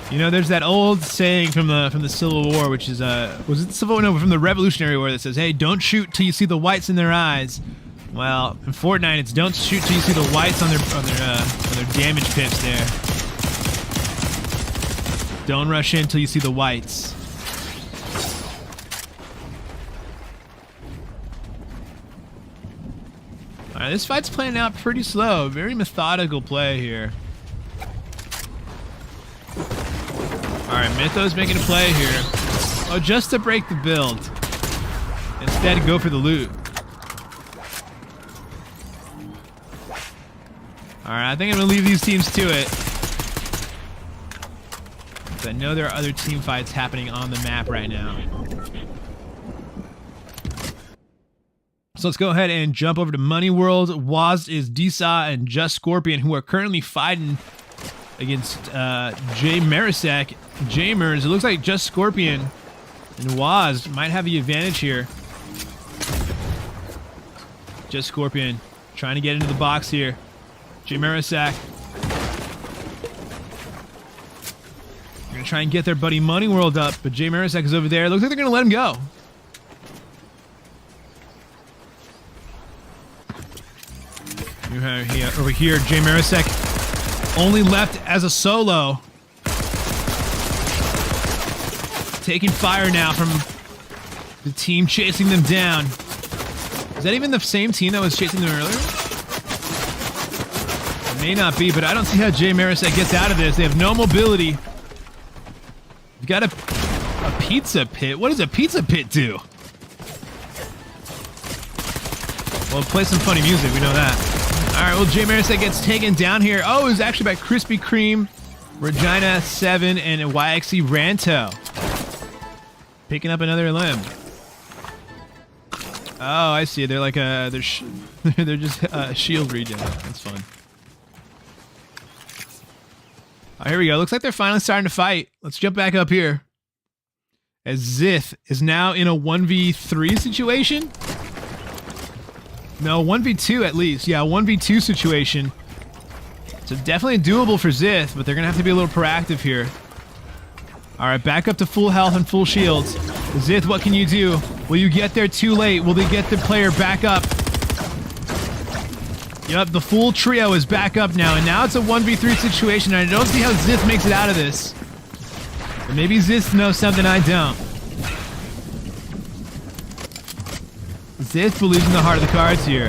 You know, there's that old saying from the Civil War, which is was it the Civil War? No, from the Revolutionary War, that says, "Hey, don't shoot till you see the whites in their eyes." Well, in Fortnite, it's don't shoot till you see the whites on their damage pips there. Don't rush in till you see the whites. Alright, this fight's playing out pretty slow. Very methodical play here. Alright, Mythos making a play here. Oh, just to break the build. Instead, go for the loot. Alright, I think I'm going to leave these teams to it. I know there are other team fights happening on the map right now. So let's go ahead and jump over to Money World. Waz is Disa and Just Scorpion, who are currently fighting against Jay Marisek. Jamers, it looks like Just Scorpion and Waz might have the advantage here. Just Scorpion trying to get into the box here. Jay Marisek. Gonna try and get their buddy Money World up, but Jay Marisek is over there. Looks like they're gonna let him go. Over here, Jay Marisek only left as a solo. Taking fire now from the team chasing them down. Is that even the same team that was chasing them earlier? It may not be, but I don't see how Jay Marisek gets out of this. They have no mobility. You've got a pizza pit. What does a pizza pit do? Well, play some funny music. We know that. All right, well, Jay Marisek gets taken down here. Oh, it was actually by Krispy Kreme, Regina 7, and YXC Ranto. Picking up another limb. Oh, I see. They're like they're just shield regen. That's fun. Oh, here we go. Looks like they're finally starting to fight. Let's jump back up here. As Zith is now in a 1v3 situation. No, 1v2 at least. Yeah, 1v2 situation. So definitely doable for Zith, but they're going to have to be a little proactive here. All right, back up to full health and full shields. Zith, what can you do? Will you get there too late? Will they get the player back up? Yep, the full trio is back up now, and now it's a 1v3 situation, and I don't see how Zith makes it out of this. But maybe Zith knows something I don't. Zith believes in the heart of the cards here.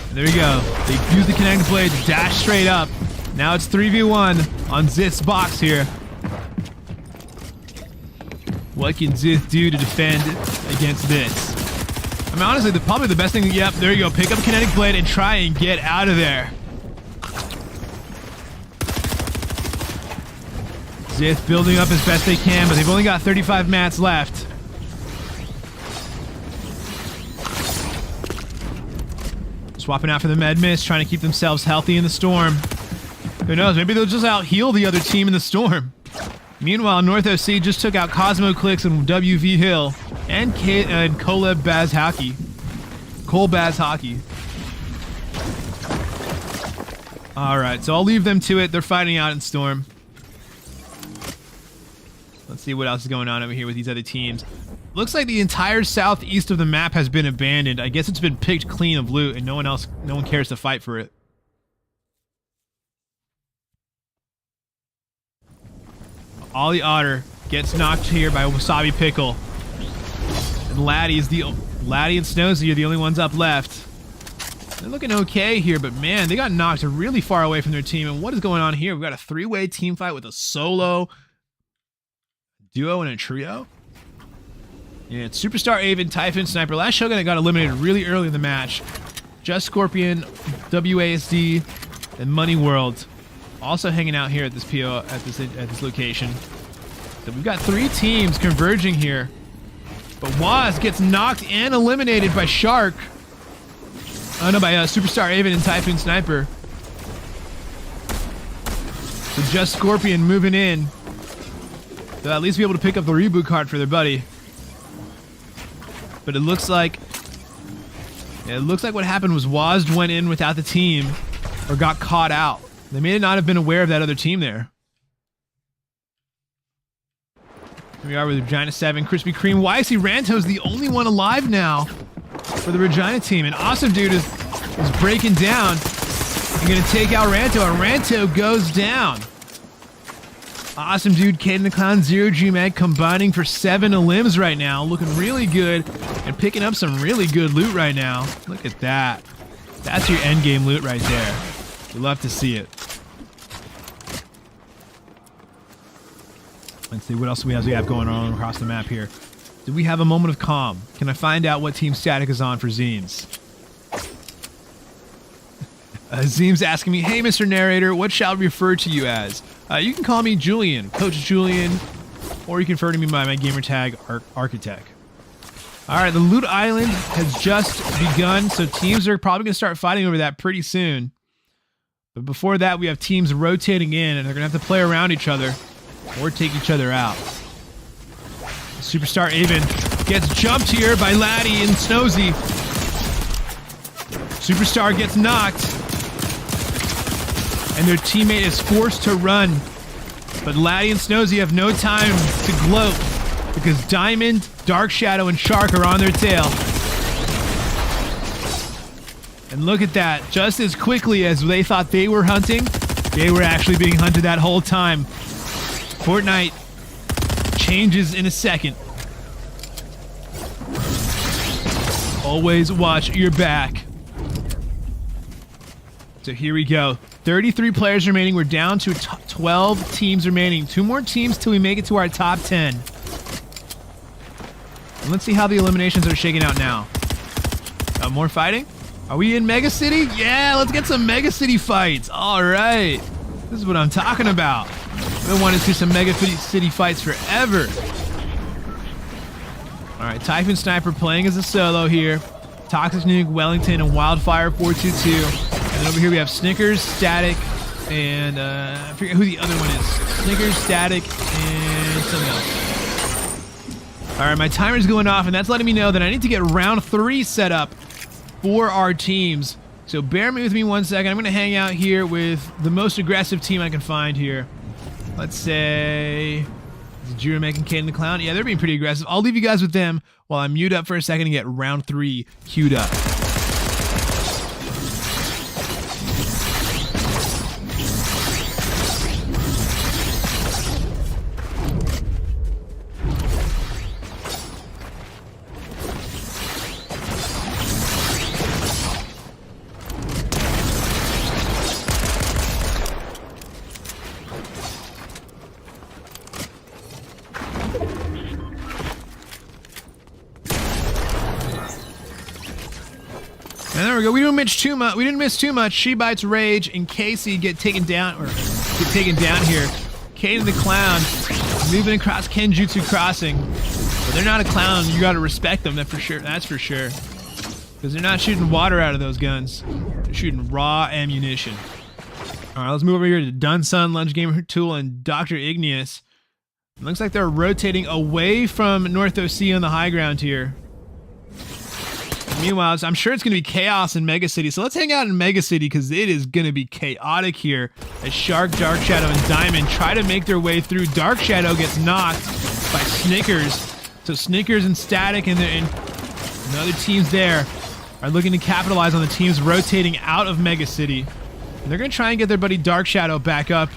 And there we go. They use the connecting blade to dash straight up. Now it's 3v1 on Zith's box here. What can Zith do to defend against this? I mean, honestly, probably the best thing. Yep, there you go. Pick up a kinetic blade and try and get out of there. Zith building up as best they can, but they've only got 35 mats left. Swapping out for the med mist, trying to keep themselves healthy in the storm. Who knows, maybe they'll just out heal the other team in the storm. Meanwhile, North OC just took out Cosmo Clicks and WV Hill and Koleb Baz Hockey. Cole Baz Hockey. Alright, so I'll leave them to it. They're fighting out in storm. Let's see what else is going on over here with these other teams. Looks like the entire southeast of the map has been abandoned. I guess it's been picked clean of loot and no one cares to fight for it. Ollie Otter gets knocked here by Wasabi Pickle. And Laddie and Snozy are the only ones up left. They're looking okay here, but man, they got knocked really far away from their team. And what is going on here? We've got a three-way team fight with a solo, duo, and a trio. Yeah, it's Superstar Aven, Typhon, Sniper. Last Shogun that got eliminated really early in the match. Just Scorpion, WASD, and Money World. Also hanging out here at this PO at this location. So we've got three teams converging here. But Waz gets knocked and eliminated by Shark. Oh no, by Superstar Aven and Typhoon Sniper. So just Scorpion moving in. They'll at least be able to pick up the reboot card for their buddy. But it looks like what happened was Waz went in without the team or got caught out. They may not have been aware of that other team there. Here we are with Regina 7, Krispy Kreme. YC Ranto's the only one alive now for the Regina team. And Awesome Dude is breaking down and going to take out Ranto. And Ranto goes down. Awesome Dude, Caden the Clown, Zero G Mag combining for 7 elims right now. Looking really good and picking up some really good loot right now. Look at that. That's your endgame loot right there. We love to see it. Let's see what else we have going on across the map here. Do we have a moment of calm? Can I find out what team Static is on for Zeems? Zeems asking me, hey Mr. Narrator, what shall I refer to you as? You can call me Julian, Coach Julian, or you can refer to me by my gamer tag, Architect. Alright, the Loot Island has just begun, so teams are probably going to start fighting over that pretty soon. But before that, we have teams rotating in, and they're going to have to play around each other or take each other out. Superstar Aven gets jumped here by Laddie and Snozy. Superstar gets knocked, and their teammate is forced to run. But Laddie and Snozy have no time to gloat because Diamond, Dark Shadow, and Shark are on their tail. And look at that. Just as quickly as they thought they were hunting, they were actually being hunted that whole time. Fortnite changes in a second. Always watch your back. So here we go. 33 players remaining. We're down to 12 teams remaining. 2 more teams till we make it to our top 10. And let's see how the eliminations are shaking out now. More fighting? Are we in Mega City? Yeah, let's get some Mega City fights. All right. This is what I'm talking about. I've been wanting to see some Mega City fights forever. All right, Typhon Sniper playing as a solo here. Toxic Nuke, Wellington, and Wildfire 422. And then over here we have Snickers, Static, and I forget who the other one is. Snickers, Static, and something else. All right, my timer's going off, and that's letting me know that I need to get round 3 set up for our teams. So bear with me 1 second. I'm going to hang out here with the most aggressive team I can find here. Let's say... Is Jira making Caden the Clown? Yeah, they're being pretty aggressive. I'll leave you guys with them while I mute up for a second and get round 3 queued up. And there we go. We didn't miss too much. She Bites Rage and Casey get taken down here. Kane the Clown moving across Kenjutsu Crossing. But they're not a clown. You got to respect them. That's for sure. That's for sure. Because they're not shooting water out of those guns. They're shooting raw ammunition. All right, let's move over here to Dunsun, Lunch Gamer Tool, and Dr. Igneous. It looks like they're rotating away from North OC on the high ground here. Meanwhile, I'm sure it's going to be chaos in Mega City. So let's hang out in Mega City because it is going to be chaotic here as Shark, Dark Shadow, and Diamond try to make their way through. Dark Shadow gets knocked by Snickers. So Snickers and Static and other teams there are looking to capitalize on the teams rotating out of Mega City. And they're going to try and get their buddy Dark Shadow back up.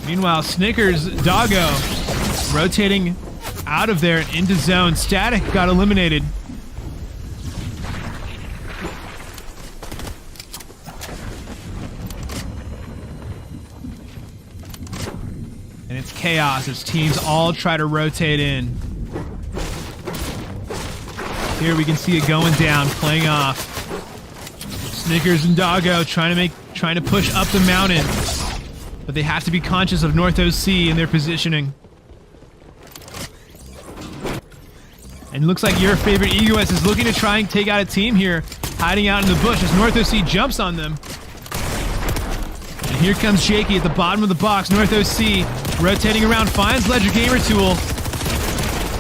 Meanwhile, Snickers, Doggo, rotating out of there and into zone. Static got eliminated. And it's chaos as teams all try to rotate in. Here we can see it going down, playing off. Snickers and Doggo trying to push up the mountain. But they have to be conscious of North OC and their positioning. And looks like your favorite Egoist is looking to try and take out a team here, hiding out in the bush as North OC jumps on them. And here comes Jakey at the bottom of the box. North OC rotating around, finds Ledger Gamer Tool.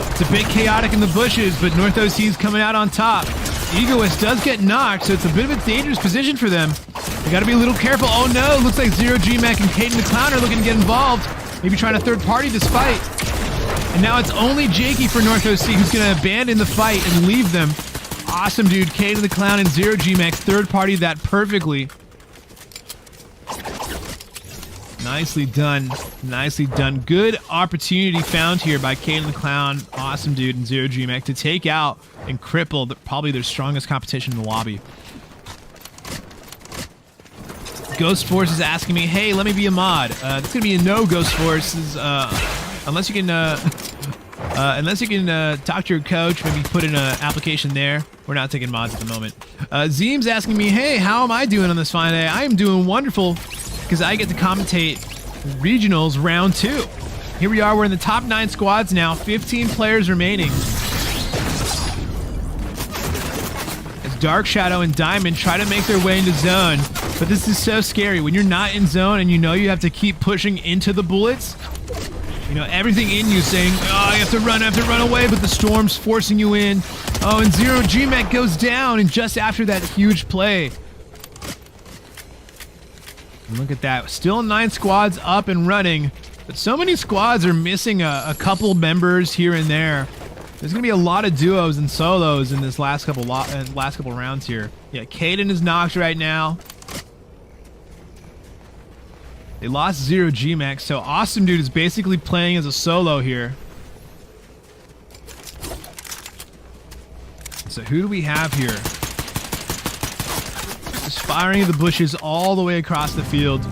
It's a bit chaotic in the bushes, but North OC is coming out on top. Egoist does get knocked, so it's a bit of a dangerous position for them. They gotta be a little careful. Oh no, looks like Zero G-Mac and Caden the Clown are looking to get involved. Maybe trying to third party this fight. And now it's only Jakey for North OC who's going to abandon the fight and leave them. Awesome, dude. Kane the Clown and Zero G-Max third party that perfectly. Nicely done. Nicely done. Good opportunity found here by Kane the Clown. Awesome, dude, and Zero G-Max to take out and cripple probably their strongest competition in the lobby. Ghost Force is asking me, hey, let me be a mod. It's going to be a no, Ghost Force. Unless you can talk to your coach, maybe put in an application there. We're not taking mods at the moment. Zeem's asking me, hey, how am I doing on this fine day? I am doing wonderful because I get to commentate Regionals Round 2. Here we are, we're in the top 9 squads now, 15 players remaining. As Dark Shadow and Diamond try to make their way into zone, but this is so scary. When you're not in zone and you know you have to keep pushing into the bullets, you know, everything in you saying, oh, I have to run away, but the storm's forcing you in. Oh, and Zero G-Mac goes down, and just after that huge play. And look at that. Still 9 squads up and running, but so many squads are missing a couple members here and there. There's going to be a lot of duos and solos in this last couple rounds here. Yeah, Caden is knocked right now. They lost Zero G-Max, so Awesome Dude is basically playing as a solo here. So who do we have here? Just firing at the bushes all the way across the field.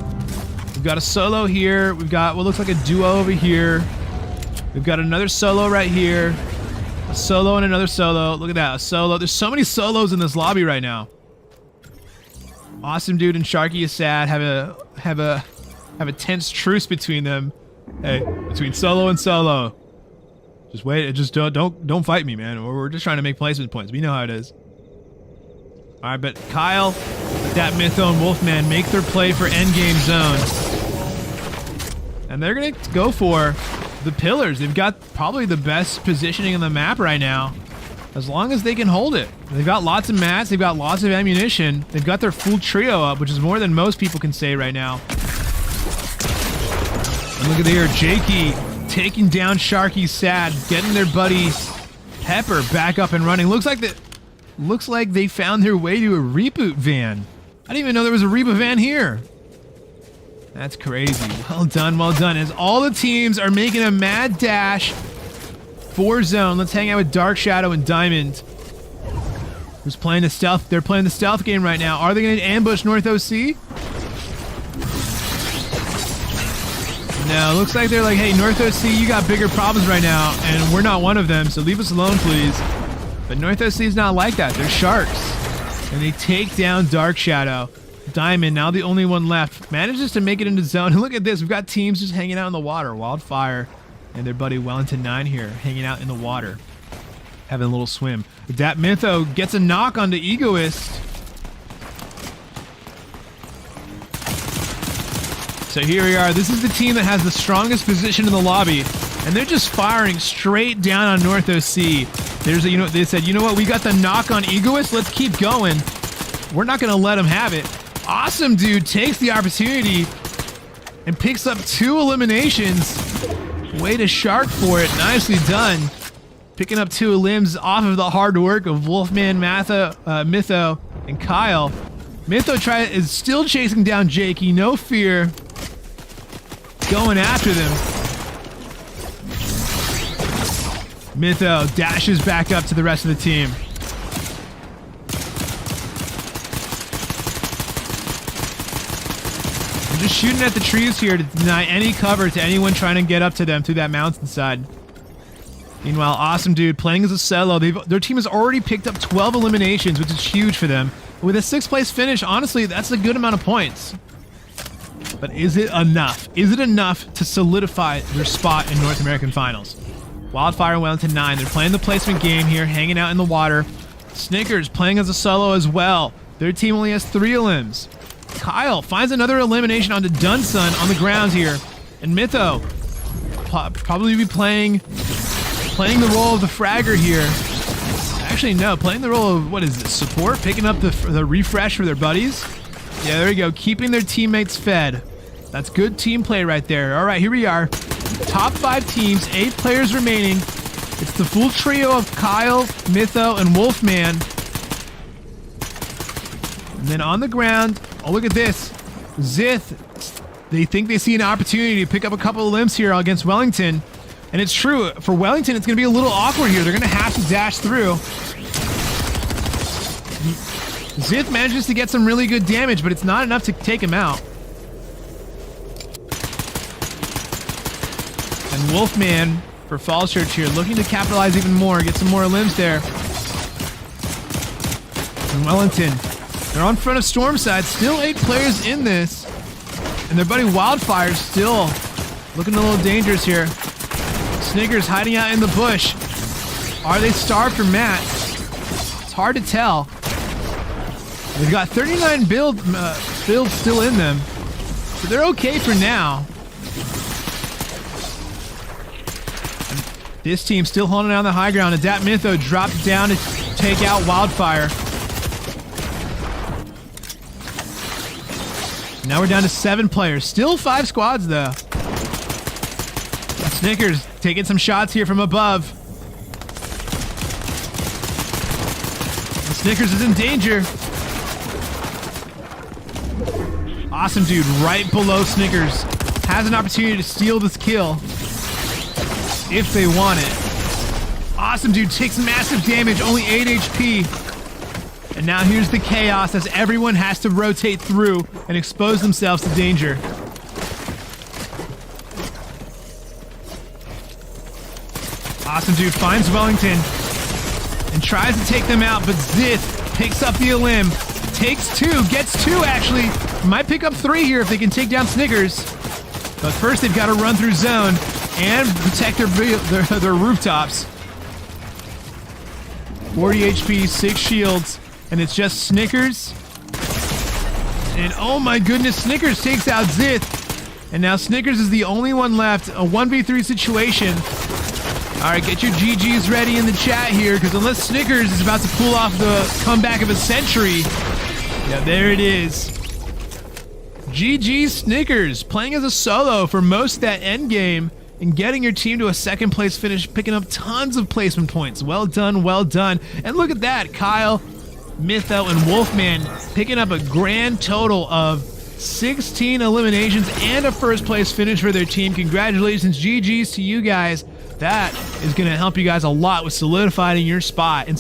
We've got a solo here. We've got what looks like a duo over here. We've got another solo right here. A solo and another solo. Look at that, a solo. There's so many solos in this lobby right now. Awesome Dude and Sharky is sad. Have a tense truce between them. Hey, between solo and solo. Just wait. Just don't fight me, man. We're just trying to make placement points. We know how it is. All right, but Kyle, that Mytho and Wolfman make their play for endgame zone, and they're gonna go for the pillars. They've got probably the best positioning on the map right now, as long as they can hold it. They've got lots of mats. They've got lots of ammunition. They've got their full trio up, which is more than most people can say right now. And look at there, Jakey taking down Sharky Sad, getting their buddy Pepper back up and running. Looks like they found their way to a reboot van. I didn't even know there was a reboot van here. That's crazy. Well done, well done. As all the teams are making a mad dash for zone. Let's hang out with Dark Shadow and Diamond, who's playing the stealth. They're playing the stealth game right now. Are they going to ambush North OC? No, looks like they're like, hey, North OC, you got bigger problems right now, and we're not one of them, so leave us alone, please. But North OC is not like that. They're sharks. And they take down Dark Shadow. Diamond, now the only one left, manages to make it into zone. And look at this, we've got teams just hanging out in the water. Wildfire and their buddy Wellington 9 here, hanging out in the water, having a little swim. Dat Mytho gets a knock onto Egoist. So here we are. This is the team that has the strongest position in the lobby, and they're just firing straight down on North OC. There's a, they said, you know what? We got the knock on Egoist. Let's keep going. We're not going to let them have it. Awesome Dude takes the opportunity and picks up 2 eliminations. Way to shark for it. Nicely done. Picking up 2 limbs off of the hard work of Wolfman, Mytho, and Kyle. Mytho is still chasing down Jakey. No fear. Going after them. Mytho dashes back up to the rest of the team. They're just shooting at the trees here to deny any cover to anyone trying to get up to them through that mountainside. Meanwhile, Awesome Dude playing as a solo. Their team has already picked up 12 eliminations, which is huge for them. With a 6th place finish, honestly, that's a good amount of points. But is it enough? Is it enough to solidify their spot in North American Finals? Wildfire and Wellington 9, they're playing the placement game here, hanging out in the water. Snickers playing as a solo as well. Their team only has 3 elims. Kyle finds another elimination onto Dunsun on the ground here. And Mytho probably be playing the role of the fragger here. Actually, no, playing the role of, what is this, support? Picking up the refresh for their buddies? Yeah, there you go, keeping their teammates fed. That's good team play right there. All right, here we are. Top 5 teams, 8 players remaining. It's the full trio of Kyle, Mytho, and Wolfman. And then on the ground, oh, look at this. Zith, they think they see an opportunity to pick up a couple of limbs here against Wellington. And it's true, for Wellington, it's going to be a little awkward here. They're going to have to dash through. Zith manages to get some really good damage, but it's not enough to take him out. And Wolfman, for Falls Church here, looking to capitalize even more, get some more limbs there. And Wellington, they're on front of Stormside, still 8 players in this. And their buddy Wildfire still looking a little dangerous here. Snickers hiding out in the bush. Are they starved for Matt? It's hard to tell. They've got 39 builds still in them, so they're okay for now. And this team still holding on the high ground. And Dat Mytho dropped down to take out Wildfire. Now we're down to 7 players. Still 5 squads though. Snickers taking some shots here from above. And Snickers is in danger. Awesome Dude right below Snickers. Has an opportunity to steal this kill if they want it. Awesome Dude takes massive damage, only 8 HP. And now here's the chaos as everyone has to rotate through and expose themselves to danger. Awesome Dude finds Wellington and tries to take them out, but Zith picks up the elim, takes 2, gets 2 actually. Might pick up 3 here if they can take down Snickers. But first they've got to run through zone and protect their rooftops. 40 HP, 6 shields, and it's just Snickers. And oh my goodness, Snickers takes out Zith. And now Snickers is the only one left, a 1v3 situation. All right, get your GGs ready in the chat here, because unless Snickers is about to pull off the comeback of a century, yeah, there it is. GG Snickers, playing as a solo for most of that end game and getting your team to a 2nd place finish, picking up tons of placement points. Well done, well done. And look at that, Kyle, Mytho, and Wolfman picking up a grand total of 16 eliminations and a 1st place finish for their team. Congratulations, GGs to you guys. That is going to help you guys a lot with solidifying your spot in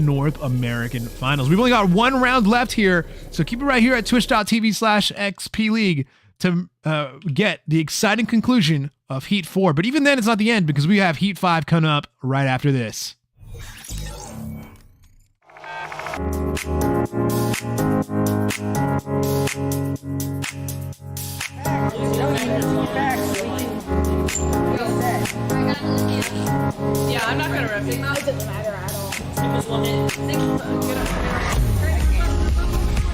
North American Finals. We've only got 1 round left here, so keep it right here at twitch.tv/xpleague to get the exciting conclusion of Heat 4. But even then, it's not the end, because we have Heat 5 coming up right after this. Yeah, I'm not gonna rep it. It doesn't matter at all.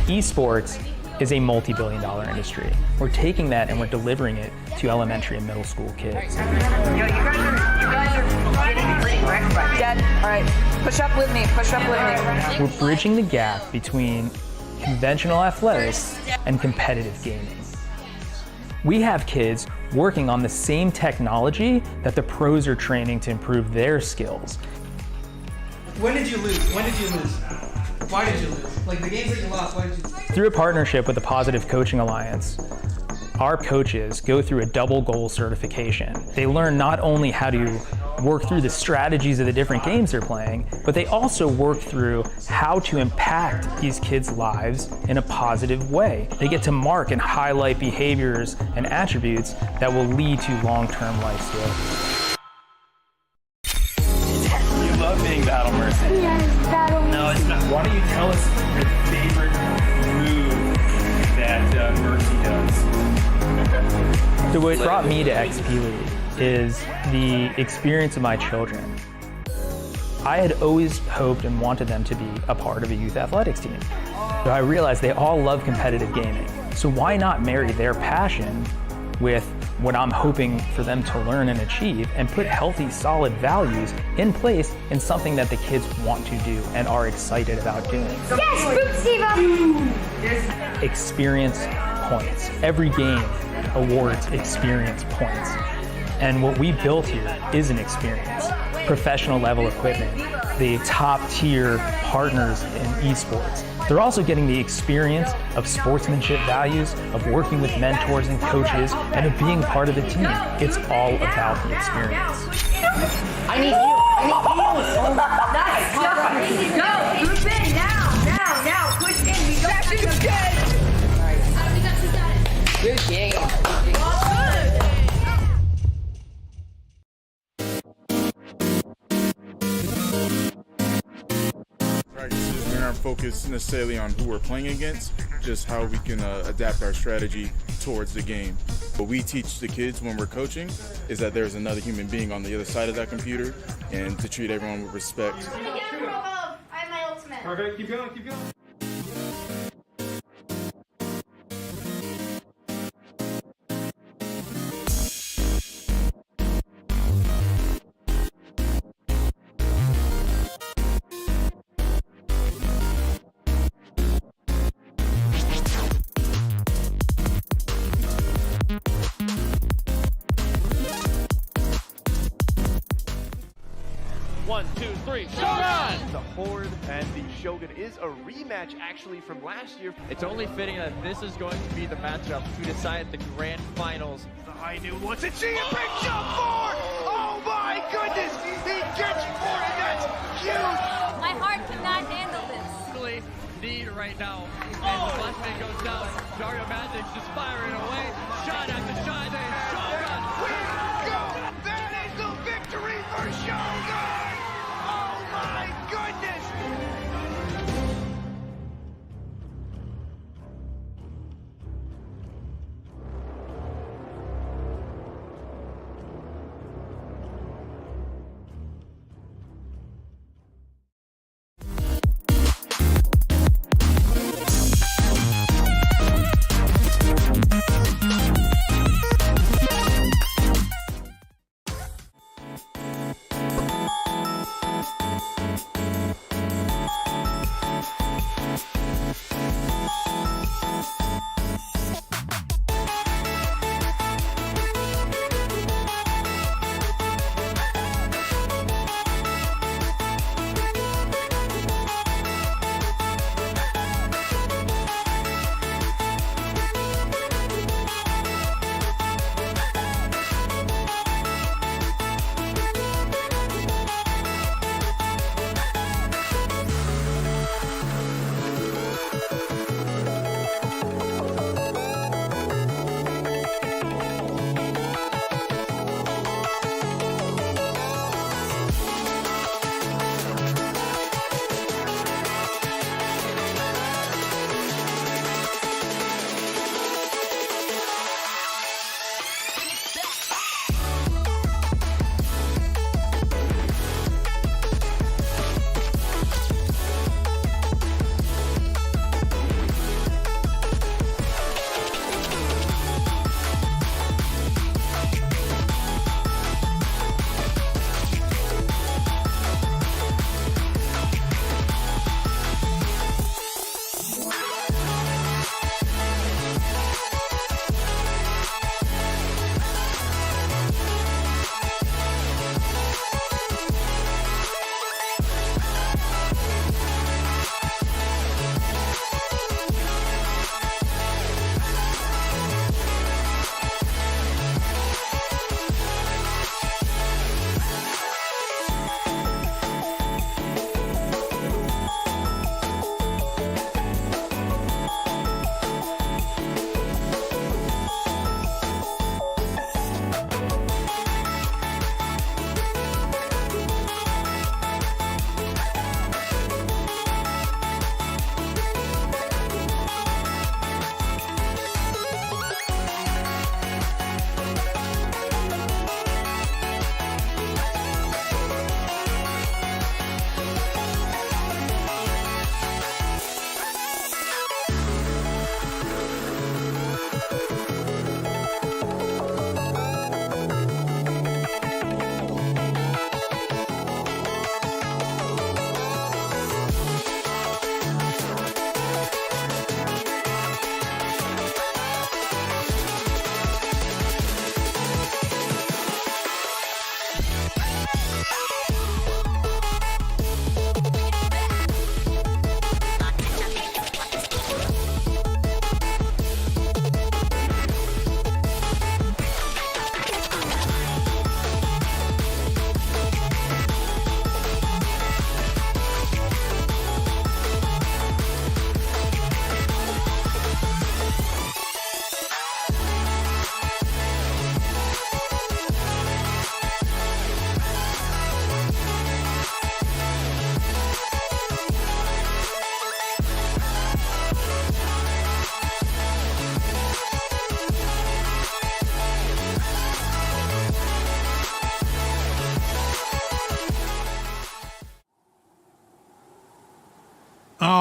Esports is a multi-billion-dollar industry. We're taking that and we're delivering it to elementary and middle school kids. Yo, you guys are getting pretty wrecked by me. Dad, all right, push up with me. Push up with me. We're bridging the gap between conventional athletics and competitive gaming. We have kids working on the same technology that the pros are training to improve their skills. When did you lose? When did you lose? Why did you lose? Like the games that you lost, why did you lose? Through a partnership with the Positive Coaching Alliance, our coaches go through a double goal certification. They learn not only how to work through the strategies of the different games they're playing, but they also work through how to impact these kids' lives in a positive way. They get to mark and highlight behaviors and attributes that will lead to long-term life skills. You love being Battle Mercy. Yes, battle. No, it's not. Why don't you tell us your favorite move that Mercy does? So what brought me to XP League is the experience of my children. I had always hoped and wanted them to be a part of a youth athletics team. So I realized they all love competitive gaming. So why not marry their passion with what I'm hoping for them to learn and achieve and put healthy, solid values in place in something that the kids want to do and are excited about doing. Yes, Boop Steve. Experience points. Every game awards experience points. And what we built here is an experience. Professional level equipment, the top tier partners in esports. They're also getting the experience of sportsmanship values, of working with mentors and coaches, and of being part of the team. It's all about the experience. I need you. I need you. Oh, nice. Go. Group in now. Push in. We don't have to go. Good game. Practices, we're not focused necessarily on who we're playing against, just how we can adapt our strategy towards the game. What we teach the kids when we're coaching is that there's another human being on the other side of that computer and to treat everyone with respect. I have my ultimate. Perfect, keep going, keep going. One, two, three, Shogun! The Horde and the Shogun is a rematch actually from last year. It's only fitting that this is going to be the matchup to decide the grand finals. The high noon wants it, see a big jump for! Oh my goodness! He gets for it, that's huge! My heart cannot handle this. Really need right now. And the flashbang goes down. Dario Magic's just firing away. Shot after shot. And Shogun. We go! That is the victory for Shogun! Oh my goodness!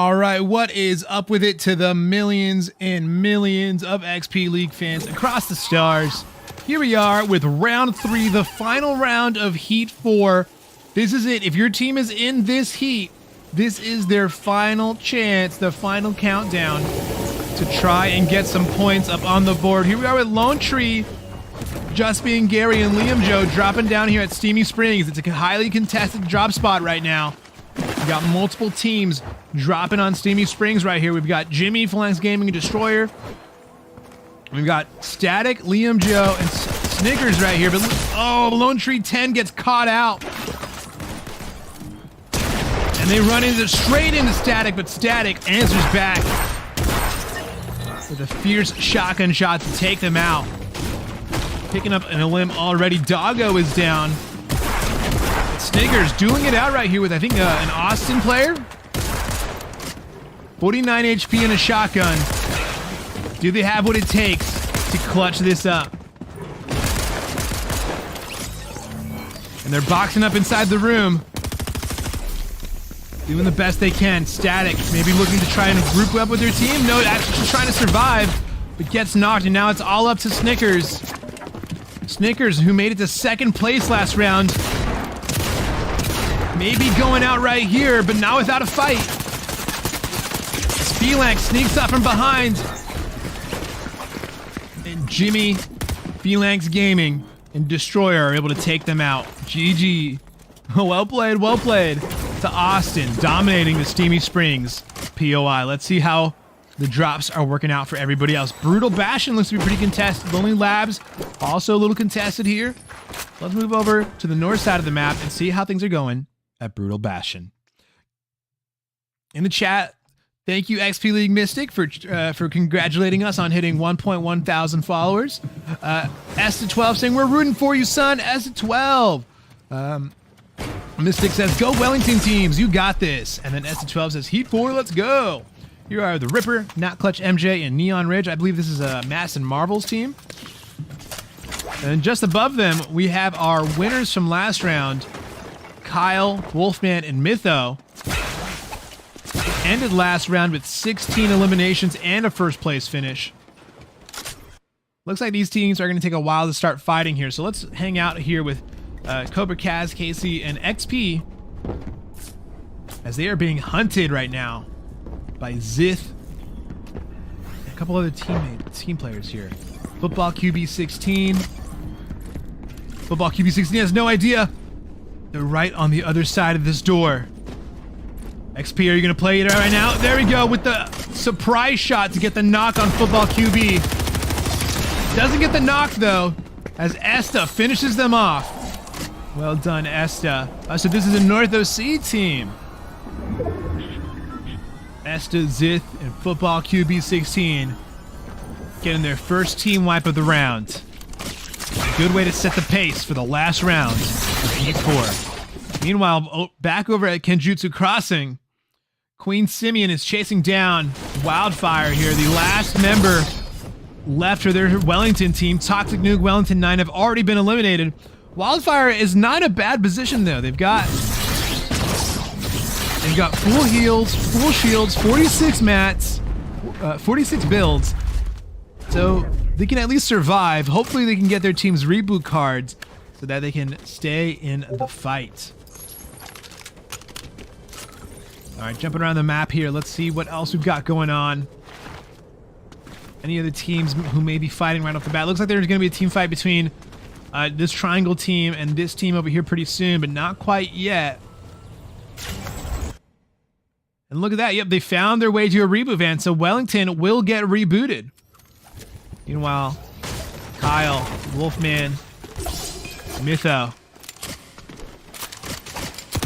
All right, what is up with it to the millions and millions of XP League fans across the stars? Here we are with round 3, the final round of Heat 4. This is it. If your team is in this heat, this is their final chance, the final countdown to try and get some points up on the board. Here we are with Lone Tree, Just Being Gary, and Liam Joe dropping down here at Steamy Springs. It's a highly contested drop spot right now. We've got multiple teams dropping on Steamy Springs right here. We've got Jimmy, Phalanx Gaming, and Destroyer. We've got Static, Liam Joe, and Snickers right here. But oh, Lone Tree 10 gets caught out. And they run straight into Static, but Static answers back with a fierce shotgun shot to take them out. Picking up an limb already. Doggo is down. Snickers dueling it out right here with, I think, an Austin player. 49 HP and a shotgun. Do they have what it takes to clutch this up? And they're boxing up inside the room. Doing the best they can. Static maybe looking to try and group up with their team. No, actually just trying to survive, but gets knocked, and now it's all up to Snickers. Snickers, who made it to second place last round. Maybe going out right here, but not without a fight. Phalanx sneaks up from behind. And Jimmy, Phalanx Gaming, and Destroyer are able to take them out. GG. Well played, well played. To Austin, dominating the Steamy Springs POI. Let's see how the drops are working out for everybody else. Brutal Bastion looks to be pretty contested. Lonely Labs, also a little contested here. Let's move over to the north side of the map and see how things are going at Brutal Bastion. In the chat, thank you XP League Mystic for congratulating us on hitting 1.1 thousand followers. S12 saying, we're rooting for you, son. S12. Mystic says, go Wellington teams, you got this. And then S12 says, Heat 4, let's go. Here are the Ripper, Not Clutch MJ, and Neon Ridge. I believe this is a Mass and Marvel's team. And just above them, we have our winners from last round, Kyle, Wolfman, and Mytho. Ended last round with 16 eliminations and a first place finish. Looks like these teams are going to take a while to start fighting here. So let's hang out here with Cobra Kaz, Casey, and XP as they are being hunted right now by Zith and a couple other team players here. Football QB16. Football QB16 has no idea. They're right on the other side of this door. XP, are you going to play it right now? There we go with the surprise shot to get the knock on Football QB. Doesn't get the knock, though, as Esta finishes them off. Well done, Esta. So this is a North OC team. Esta, Zith, and Football QB16 getting their first team wipe of the round. A good way to set the pace for the last round of Heat 4. Meanwhile, back over at Kenjutsu Crossing, Queen Simeon is chasing down Wildfire here. The last member left for their Wellington team. Toxic Nuke, Wellington 9 have already been eliminated. Wildfire is not a bad position though. They've got full heals, full shields, 46 mats, 46 builds. So they can at least survive. Hopefully they can get their team's reboot cards so that they can stay in the fight. All right, jumping around the map here. Let's see what else we've got going on. Any other teams who may be fighting right off the bat? Looks like there's going to be a team fight between this triangle team and this team over here pretty soon, but not quite yet. And look at that. Yep, they found their way to a reboot van, so Wellington will get rebooted. Meanwhile, Kyle, Wolfman, Mytho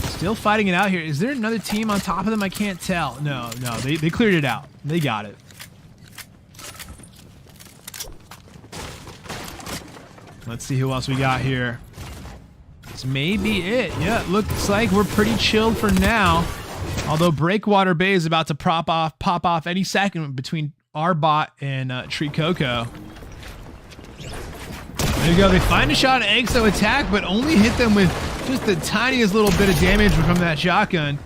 still fighting it out here. Is there another team on top of them? I can't tell. No, they cleared it out. They got it. Let's see who else we got here. This may be it. Yeah, it looks like we're pretty chilled for now. Although Breakwater Bay is about to pop off any second between our bot and Tree Coco. There you go. They find a shot at Exo attack, but only hit them with just the tiniest little bit of damage from that shotgun.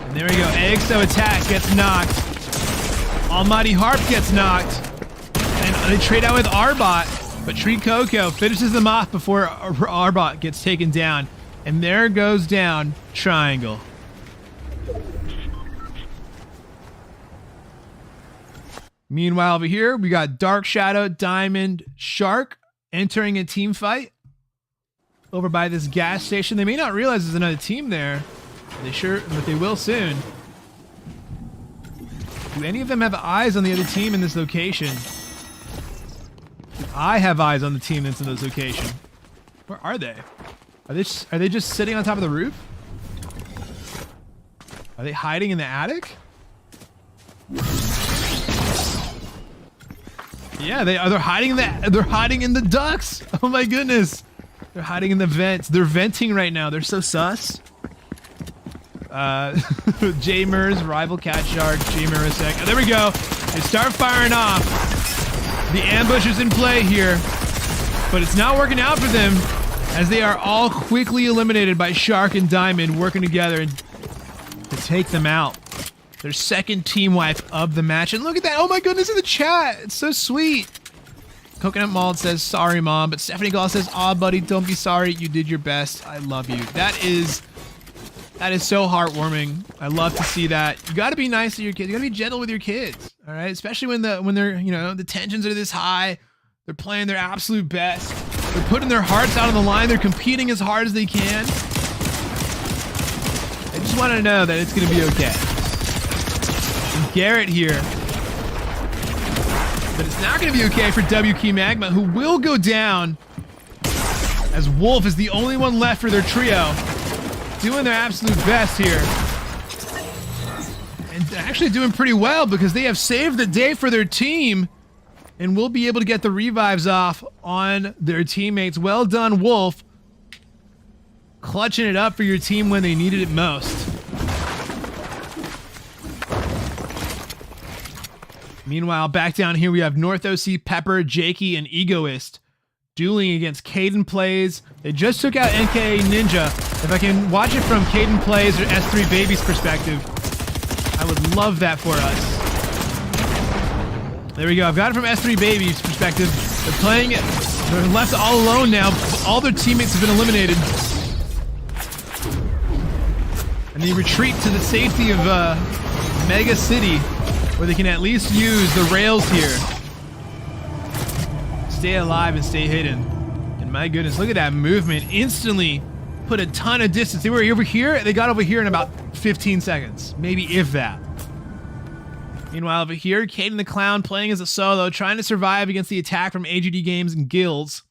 And And there we go. EXO attack gets knocked. Almighty Harp gets knocked. And they trade out with Arbot. But Tree Coco finishes them off before Arbot gets taken down. And there goes down Triangle. Meanwhile, over here, we got Dark Shadow, Diamond, Shark entering a team fight over by this gas station. They may not realize there's another team there. But they will soon. Do any of them have eyes on the other team in this location? I have eyes on the team that's in this location. Where are they? Are they just sitting on top of the roof? Are they hiding in the attic? Yeah, they're hiding in the ducts. Oh my goodness. They're hiding in the vents. They're venting right now. They're so sus. J-Mers, Rival Cat Shark, J-Merisek. Oh, there we go. They start firing off. The ambush is in play here, but it's not working out for them as they are all quickly eliminated by Shark and Diamond working together to take them out. Their second team wipe of the match. And look at that. Oh my goodness, in the chat. It's so sweet. Coconut Malt says, sorry, Mom. But Stephanie Gall says, aw, buddy, don't be sorry. You did your best. I love you. That is so heartwarming. I love to see that. You got to be nice to your kids. You got to be gentle with your kids. All right? Especially when they're, you know, the tensions are this high. They're playing their absolute best. They're putting their hearts out on the line. They're competing as hard as they can. I just want to know that it's going to be okay. And Garrett here. But it's not going to be okay for WK Magma, who will go down as Wolf is the only one left for their trio. Doing their absolute best here. And actually doing pretty well because they have saved the day for their team and will be able to get the revives off on their teammates. Well done, Wolf. Clutching it up for your team when they needed it most. Meanwhile, back down here we have North OC, Pepper, Jakey, and Egoist dueling against Caden Plays. They just took out NK Ninja. If I can watch it from Caden Plays or S3 Baby's perspective, I would love that for us. There we go. I've got it from S3 Baby's perspective. They're playing it. They're left all alone now. All their teammates have been eliminated. And they retreat to the safety of Mega City, where they can at least use the rails here. Stay alive and stay hidden. And my goodness, look at that movement. Instantly put a ton of distance. They were over here, they got over here in about 15 seconds. Maybe if that. Meanwhile, over here, Caden the Clown playing as a solo, trying to survive against the attack from AGD Games and Guilds.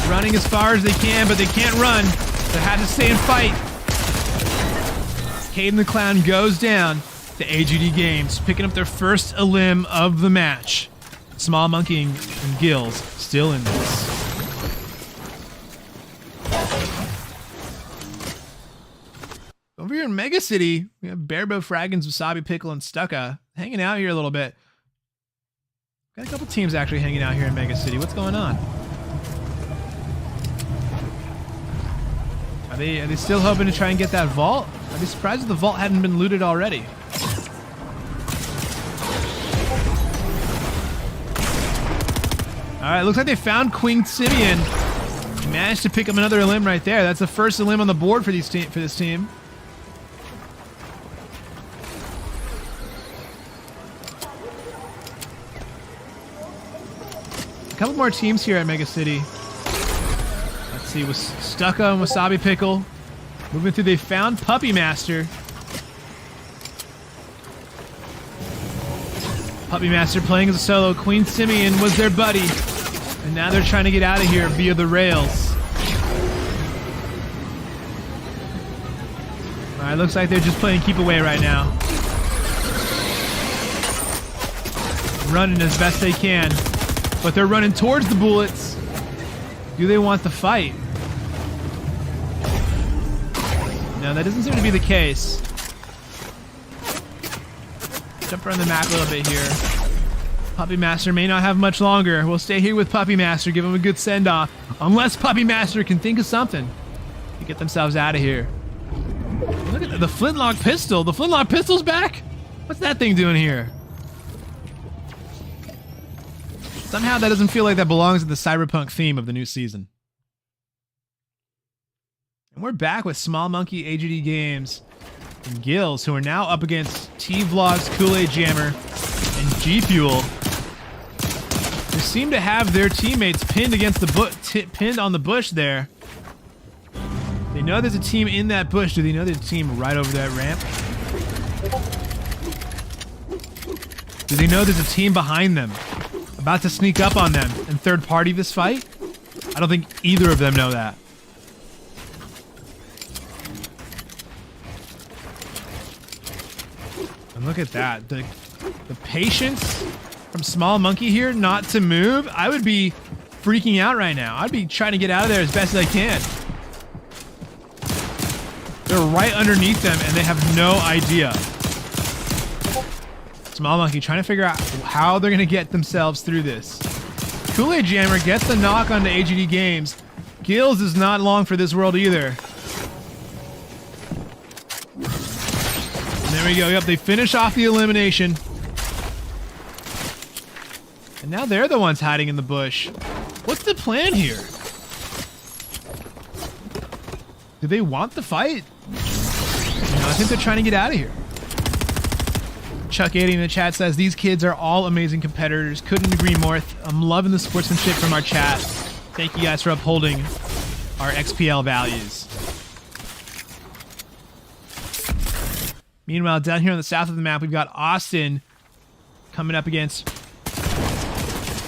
Running as far as they can, but they can't run. They have to stay and fight. Caden the Clown goes down to AGD Games, picking up their first elim of the match. Small Monkey and Gills still in this. Over here in Mega City, we have Bearbo, Fraggins, Wasabi, Pickle, and Stucca hanging out here a little bit. Got a couple teams actually hanging out here in Mega City. What's going on? Are they still hoping to try and get that vault? I'd be surprised if the vault hadn't been looted already. All right, looks like they found Queen Simeon. Managed to pick up another elim right there. That's the first elim on the board for this team. A couple more teams here at Mega City. Let's see, with Stucco and Wasabi Pickle. Moving through, they found Puppy Master. Puppy Master playing as a solo. Queen Simeon was their buddy. And now they're trying to get out of here via the rails. Alright, looks like they're just playing keep away right now. Running as best they can. But they're running towards the bullets. Do they want the fight? No, that doesn't seem to be the case. Jump around the map a little bit here. Puppy Master may not have much longer. We'll stay here with Puppy Master, give him a good send-off. Unless Puppy Master can think of something to get themselves out of here. Look at the flintlock pistol. The flintlock pistol's back? What's that thing doing here? Somehow that doesn't feel like that belongs in the cyberpunk theme of the new season. And we're back with Small Monkey, AGD Games, and Gills, who are now up against T-Vlogs, Kool-Aid Jammer, and G Fuel. They seem to have their teammates pinned against the pinned on the bush there. They know there's a team in that bush. Do they know there's a team right over that ramp? Do they know there's a team behind them, about to sneak up on them and third party this fight? I don't think either of them know that. And look at that. The patience from Small Monkey here not to move. I would be freaking out right now. I'd be trying to get out of there as best as I can. They're right underneath them and they have no idea. Small Monkey trying to figure out how they're going to get themselves through this. Kool-Aid Jammer gets the knock onto AGD Games. Gills is not long for this world either. And there we go. Yep, they finish off the elimination. And now they're the ones hiding in the bush. What's the plan here? Do they want the fight? No, I think they're trying to get out of here. Chuck80 in the chat says, these kids are all amazing competitors. Couldn't agree more. I'm loving the sportsmanship from our chat. Thank you guys for upholding our XPL values. Meanwhile, down here on the south of the map, we've got Austin coming up against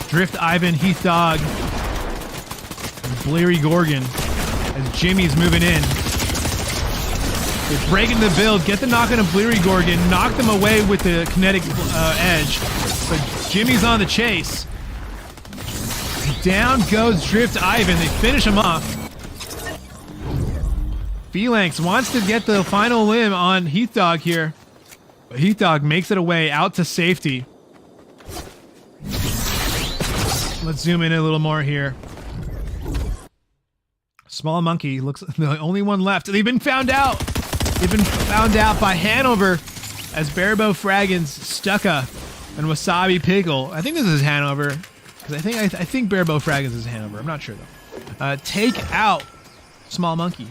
Drift Ivan, Heath Dog, and Bleary Gorgon as Jimmy's moving in. They're breaking the build, get the knock on a Bleary Gorgon, knock them away with the kinetic edge. But Jimmy's on the chase. Down goes Drift Ivan. They finish him off. Phalanx wants to get the final limb on Heath Dog here. But Heath Dog makes it away out to safety. Let's zoom in a little more here. Small Monkey looks the only one left. They've been found out. They've been found out by Hanover as Barabo Fraggins, Stucca, and Wasabi Pickle. I think this is Hanover. Because I think Barabo Fraggins is Hanover. I'm not sure though. Take out Small Monkey.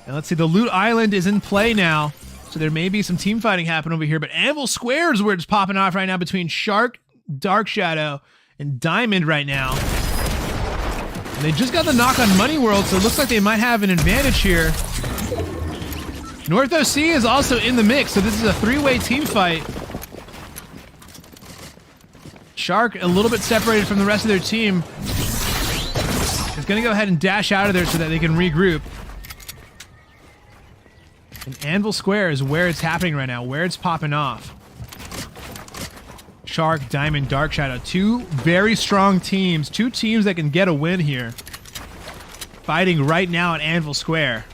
And let's see, the Loot Island is in play now. So there may be some team fighting happening over here. But Anvil Square is where it's popping off right now between Shark, Dark Shadow, and Diamond right now. And they just got the knock on Money World, so it looks like they might have an advantage here. North OC is also in the mix, so this is a three-way team fight. Shark, a little bit separated from the rest of their team, is going to go ahead and dash out of there so that they can regroup. And Anvil Square is where it's happening right now, where it's popping off. Shark, Diamond, Dark Shadow. Two very strong teams. Two teams that can get a win here. Fighting right now at Anvil Square.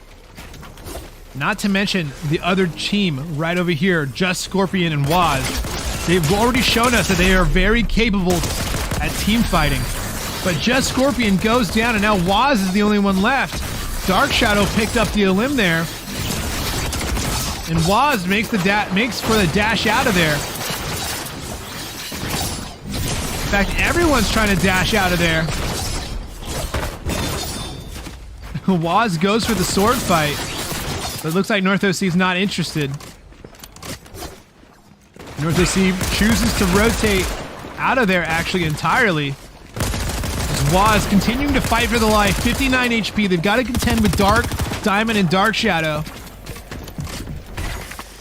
Not to mention the other team right over here, Just Scorpion and Waz. They've already shown us that they are very capable at team fighting. But Just Scorpion goes down and now Waz is the only one left. Dark Shadow picked up the elim there. And Waz makes for the dash out of there. In fact, everyone's trying to dash out of there. Waz goes for the sword fight. But it looks like North OC is not interested. North OC chooses to rotate out of there actually entirely. As Waz continuing to fight for the life. 59 HP. They've got to contend with Dark, Diamond, and Dark Shadow.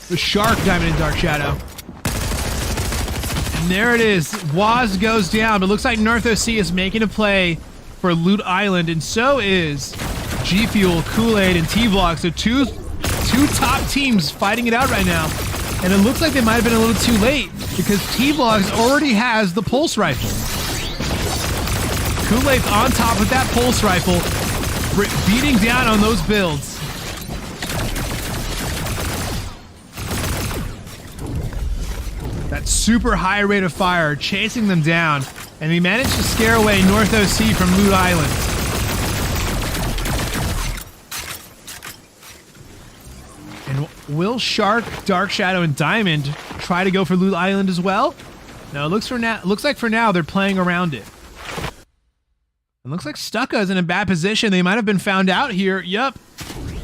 The Shark, Diamond, and Dark Shadow. And there it is. Waz goes down, but looks like North OC is making a play for Loot Island, and so is G Fuel, Kool-Aid, and T-Vlog. So two top teams fighting it out right now. And it looks like they might have been a little too late because T-Vlogs already has the pulse rifle. Kool-Aid's on top with that pulse rifle, beating down on those builds. That super high rate of fire chasing them down, and he managed to scare away North OC from Loot Island. Will Shark, Dark Shadow, and Diamond try to go for Loot Island as well? No, it looks like for now they're playing around it. It looks like Stucca's in a bad position. They might have been found out here. Yup.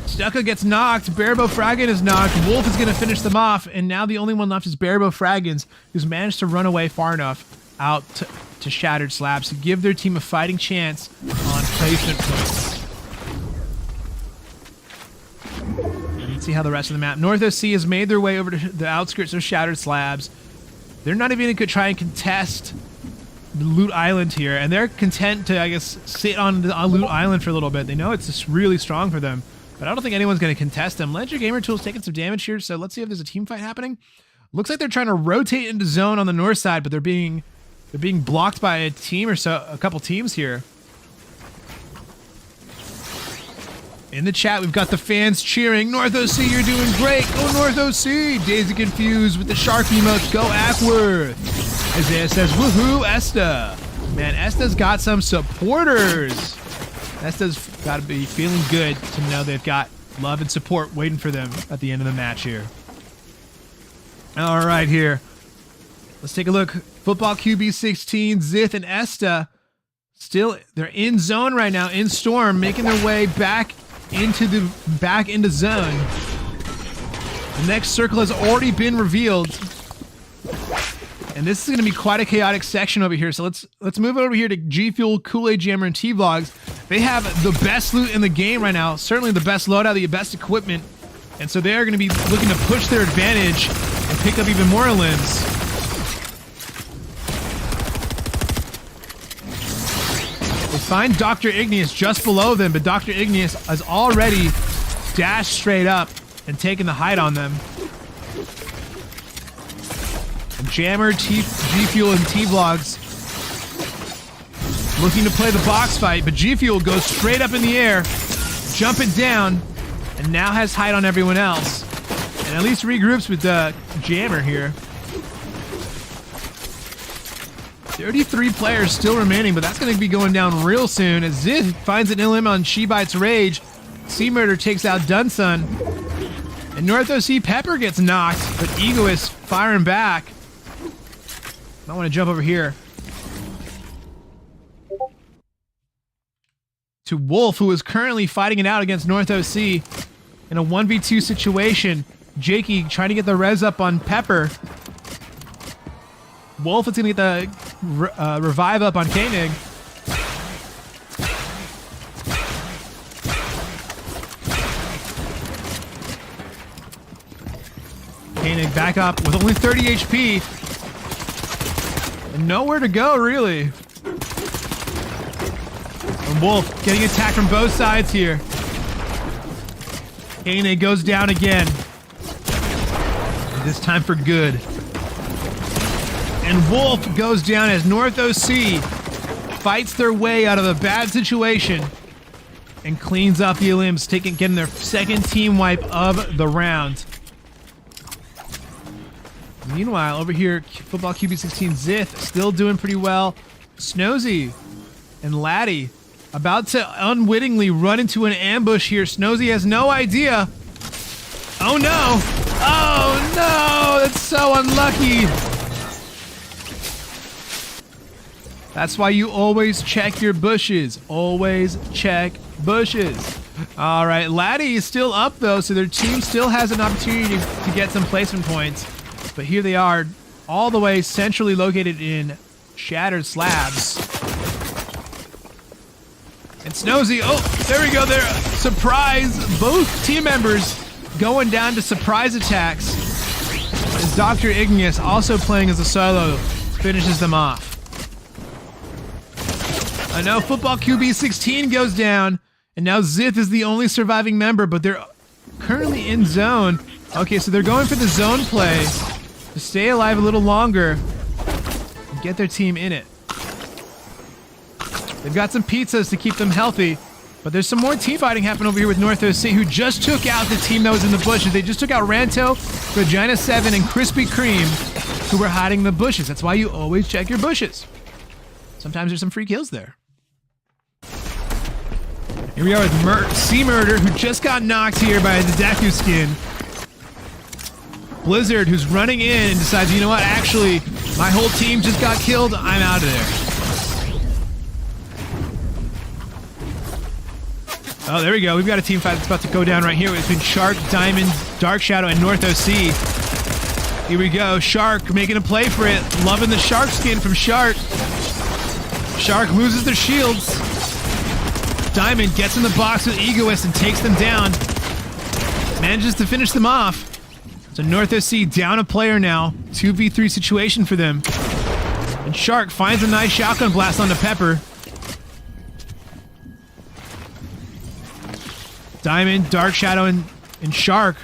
Stucca gets knocked. Barebow Fraggin is knocked. Wolf is going to finish them off. And now the only one left is Barebow Fraggins, who's managed to run away far enough out to Shattered Slabs to give their team a fighting chance on placement points. Let's see how the rest of the map. North OC has made their way over to the outskirts of Shattered Slabs. They're not even going to try and contest the Loot Island here, and they're content to, I guess, sit on Loot Island for a little bit. They know it's just really strong for them, but I don't think anyone's going to contest them. Ledger Gamer Tool's taking some damage here, so let's see if there's a team fight happening. Looks like they're trying to rotate into zone on the north side, but they're being blocked by a team or so, a couple teams here. In the chat, we've got the fans cheering. North OC, you're doing great. Go North OC. Daisy Confused with the shark emotes. Go Ackworth. Isaiah says, woohoo, Esta. Man, Esta's got some supporters. Esta's got to be feeling good to know they've got love and support waiting for them at the end of the match here. All right, here. Let's take a look. Football QB 16, Zith and Esta. Still, they're in zone right now, in Storm, making their way back into zone. The next circle has already been revealed. And this is going to be quite a chaotic section over here. So let's move over here to G Fuel, Kool-Aid Jammer, and T-Vlogs. They have the best loot in the game right now. Certainly the best loadout, the best equipment. And so they are going to be looking to push their advantage and pick up even more limbs. They find Dr. Igneous just below them, but Dr. Igneous has already dashed straight up and taken the hide on them. And Jammer, G Fuel, and T-Vlogs looking to play the box fight, but G Fuel goes straight up in the air, jumping down, and now has hide on everyone else. And at least regroups with Jammer here. 33 players still remaining, but that's going to be going down real soon as Zith finds an LM on She-Bite's Rage. C-Murder takes out Dunsun. And North OC Pepper gets knocked, but Egoist firing back. I want to jump over here to Wolf, who is currently fighting it out against North OC in a 1v2 situation. Jakey trying to get the res up on Pepper. Wolf is going to get the revive up on Koenig. Koenig back up with only 30 HP. And nowhere to go, really. And Wolf getting attacked from both sides here. Koenig goes down again. This time for good. And Wolf goes down as North OC fights their way out of a bad situation and cleans up the limbs, getting their second team wipe of the round. Meanwhile, over here, Football QB16 Zith still doing pretty well. Snozy and Laddie about to unwittingly run into an ambush here. Snozy has no idea. Oh no! Oh no! That's so unlucky! That's why you always check your bushes. Always check bushes. All right, Laddie is still up though, so their team still has an opportunity to get some placement points. But here they are, all the way centrally located in Shattered Slabs. And Snozy, oh, there we go there. Surprise, both team members going down to surprise attacks. As Dr. Igneous, also playing as a solo, finishes them off. I know Football QB16 goes down, and now Zith is the only surviving member, but they're currently in zone. Okay, so they're going for the zone play to stay alive a little longer and get their team in it. They've got some pizzas to keep them healthy, but there's some more team fighting happening over here with North OC, who just took out the team that was in the bushes. They just took out Ranto, Regina 7, and Krispy Kreme, who were hiding in the bushes. That's why you always check your bushes. Sometimes there's some free kills there. Here we are with C-Murder, who just got knocked here by the Deku skin. Blizzard, who's running in and decides, you know what, actually, my whole team just got killed. I'm out of there. Oh, there we go. We've got a team fight that's about to go down right here between Shark, Diamond, Dark Shadow, and North OC. Here we go. Shark making a play for it. Loving the Shark skin from Shark. Shark loses their shields. Diamond gets in the box with Egoist and takes them down. Manages to finish them off. So North OC down a player now. 2v3 situation for them. And Shark finds a nice shotgun blast onto Pepper. Diamond, Dark Shadow, and Shark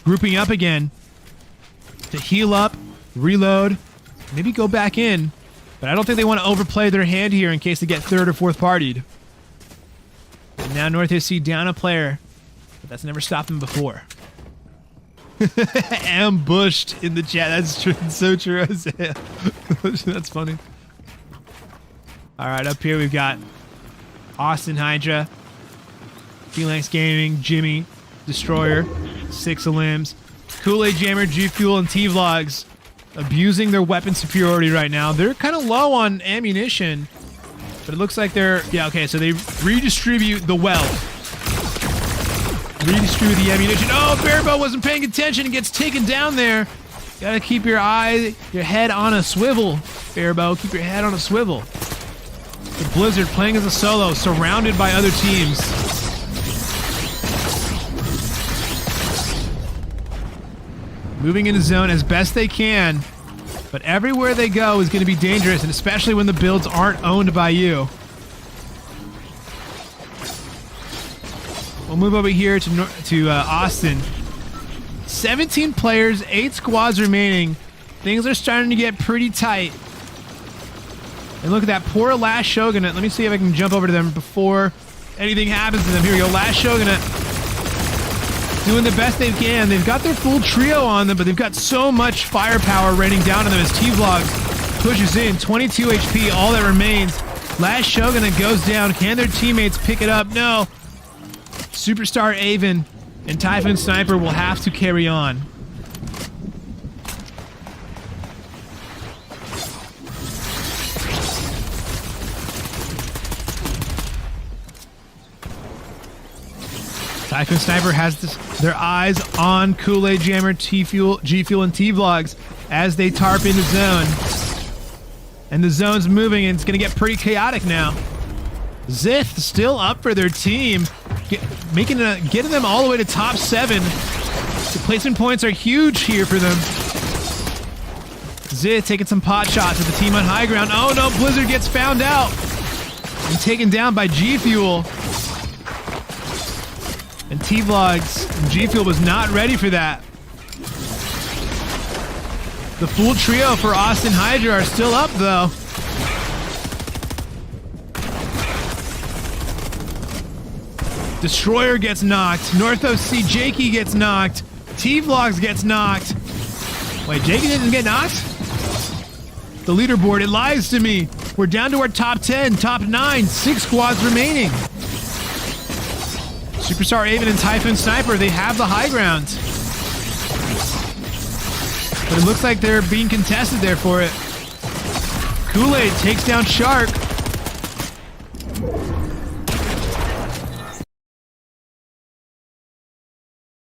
grouping up again to heal up, reload, maybe go back in. But I don't think they want to overplay their hand here in case they get third or fourth partied. And now North OC down a player, but that's never stopped them before. Ambushed in the chat. That's true. It's so true, Isaiah. That's funny. All right, up here we've got Austin Hydra, Phoenix Gaming, Jimmy, Destroyer, Six of Limbs, Kool-Aid Jammer, G Fuel, and T-Vlogs abusing their weapon superiority right now. They're kind of low on ammunition, but it looks like they're... Yeah, okay, so they redistribute the wealth. Redistribute the ammunition. Oh, Bearbo wasn't paying attention and gets taken down there. Gotta keep your head on a swivel, Bearbo. Keep your head on a swivel. The Blizzard playing as a solo, surrounded by other teams. Moving into zone as best they can, but everywhere they go is going to be dangerous, and especially when the builds aren't owned by you. We'll move over here to Austin. 17 players, 8 squads remaining. Things are starting to get pretty tight. And look at that poor Last Shogunate. Let me see if I can jump over to them before anything happens to them. Here we go, Last Shogunate. Doing the best they can. They've got their full trio on them, but they've got so much firepower raining down on them as T-Vlogs pushes in. 22 HP, all that remains. Last Shogunate goes down. Can their teammates pick it up? No. Superstar Avon and Typhoon Sniper will have to carry on. Typhoon Sniper has their eyes on Kool-Aid Jammer, G-Fuel, and T-Vlogs as they tarp into zone. And the zone's moving, and it's going to get pretty chaotic now. Zith still up for their team, getting them all the way to top 7. The placement points are huge here for them. Zith taking some pot shots at the team on high ground. Oh no, Blizzard gets found out and taken down by G-Fuel. And T-Vlogs, G-Fuel was not ready for that. The full trio for Austin Hydra are still up, though. Destroyer gets knocked. North OC Jakey gets knocked. T-Vlogs gets knocked. Wait, Jakey didn't get knocked? The leaderboard, it lies to me. We're down to our top 10, top 9, 6 squads remaining. Superstar Avon and Typhoon Sniper, they have the high ground. But it looks like they're being contested there for it. Kool-Aid takes down Shark.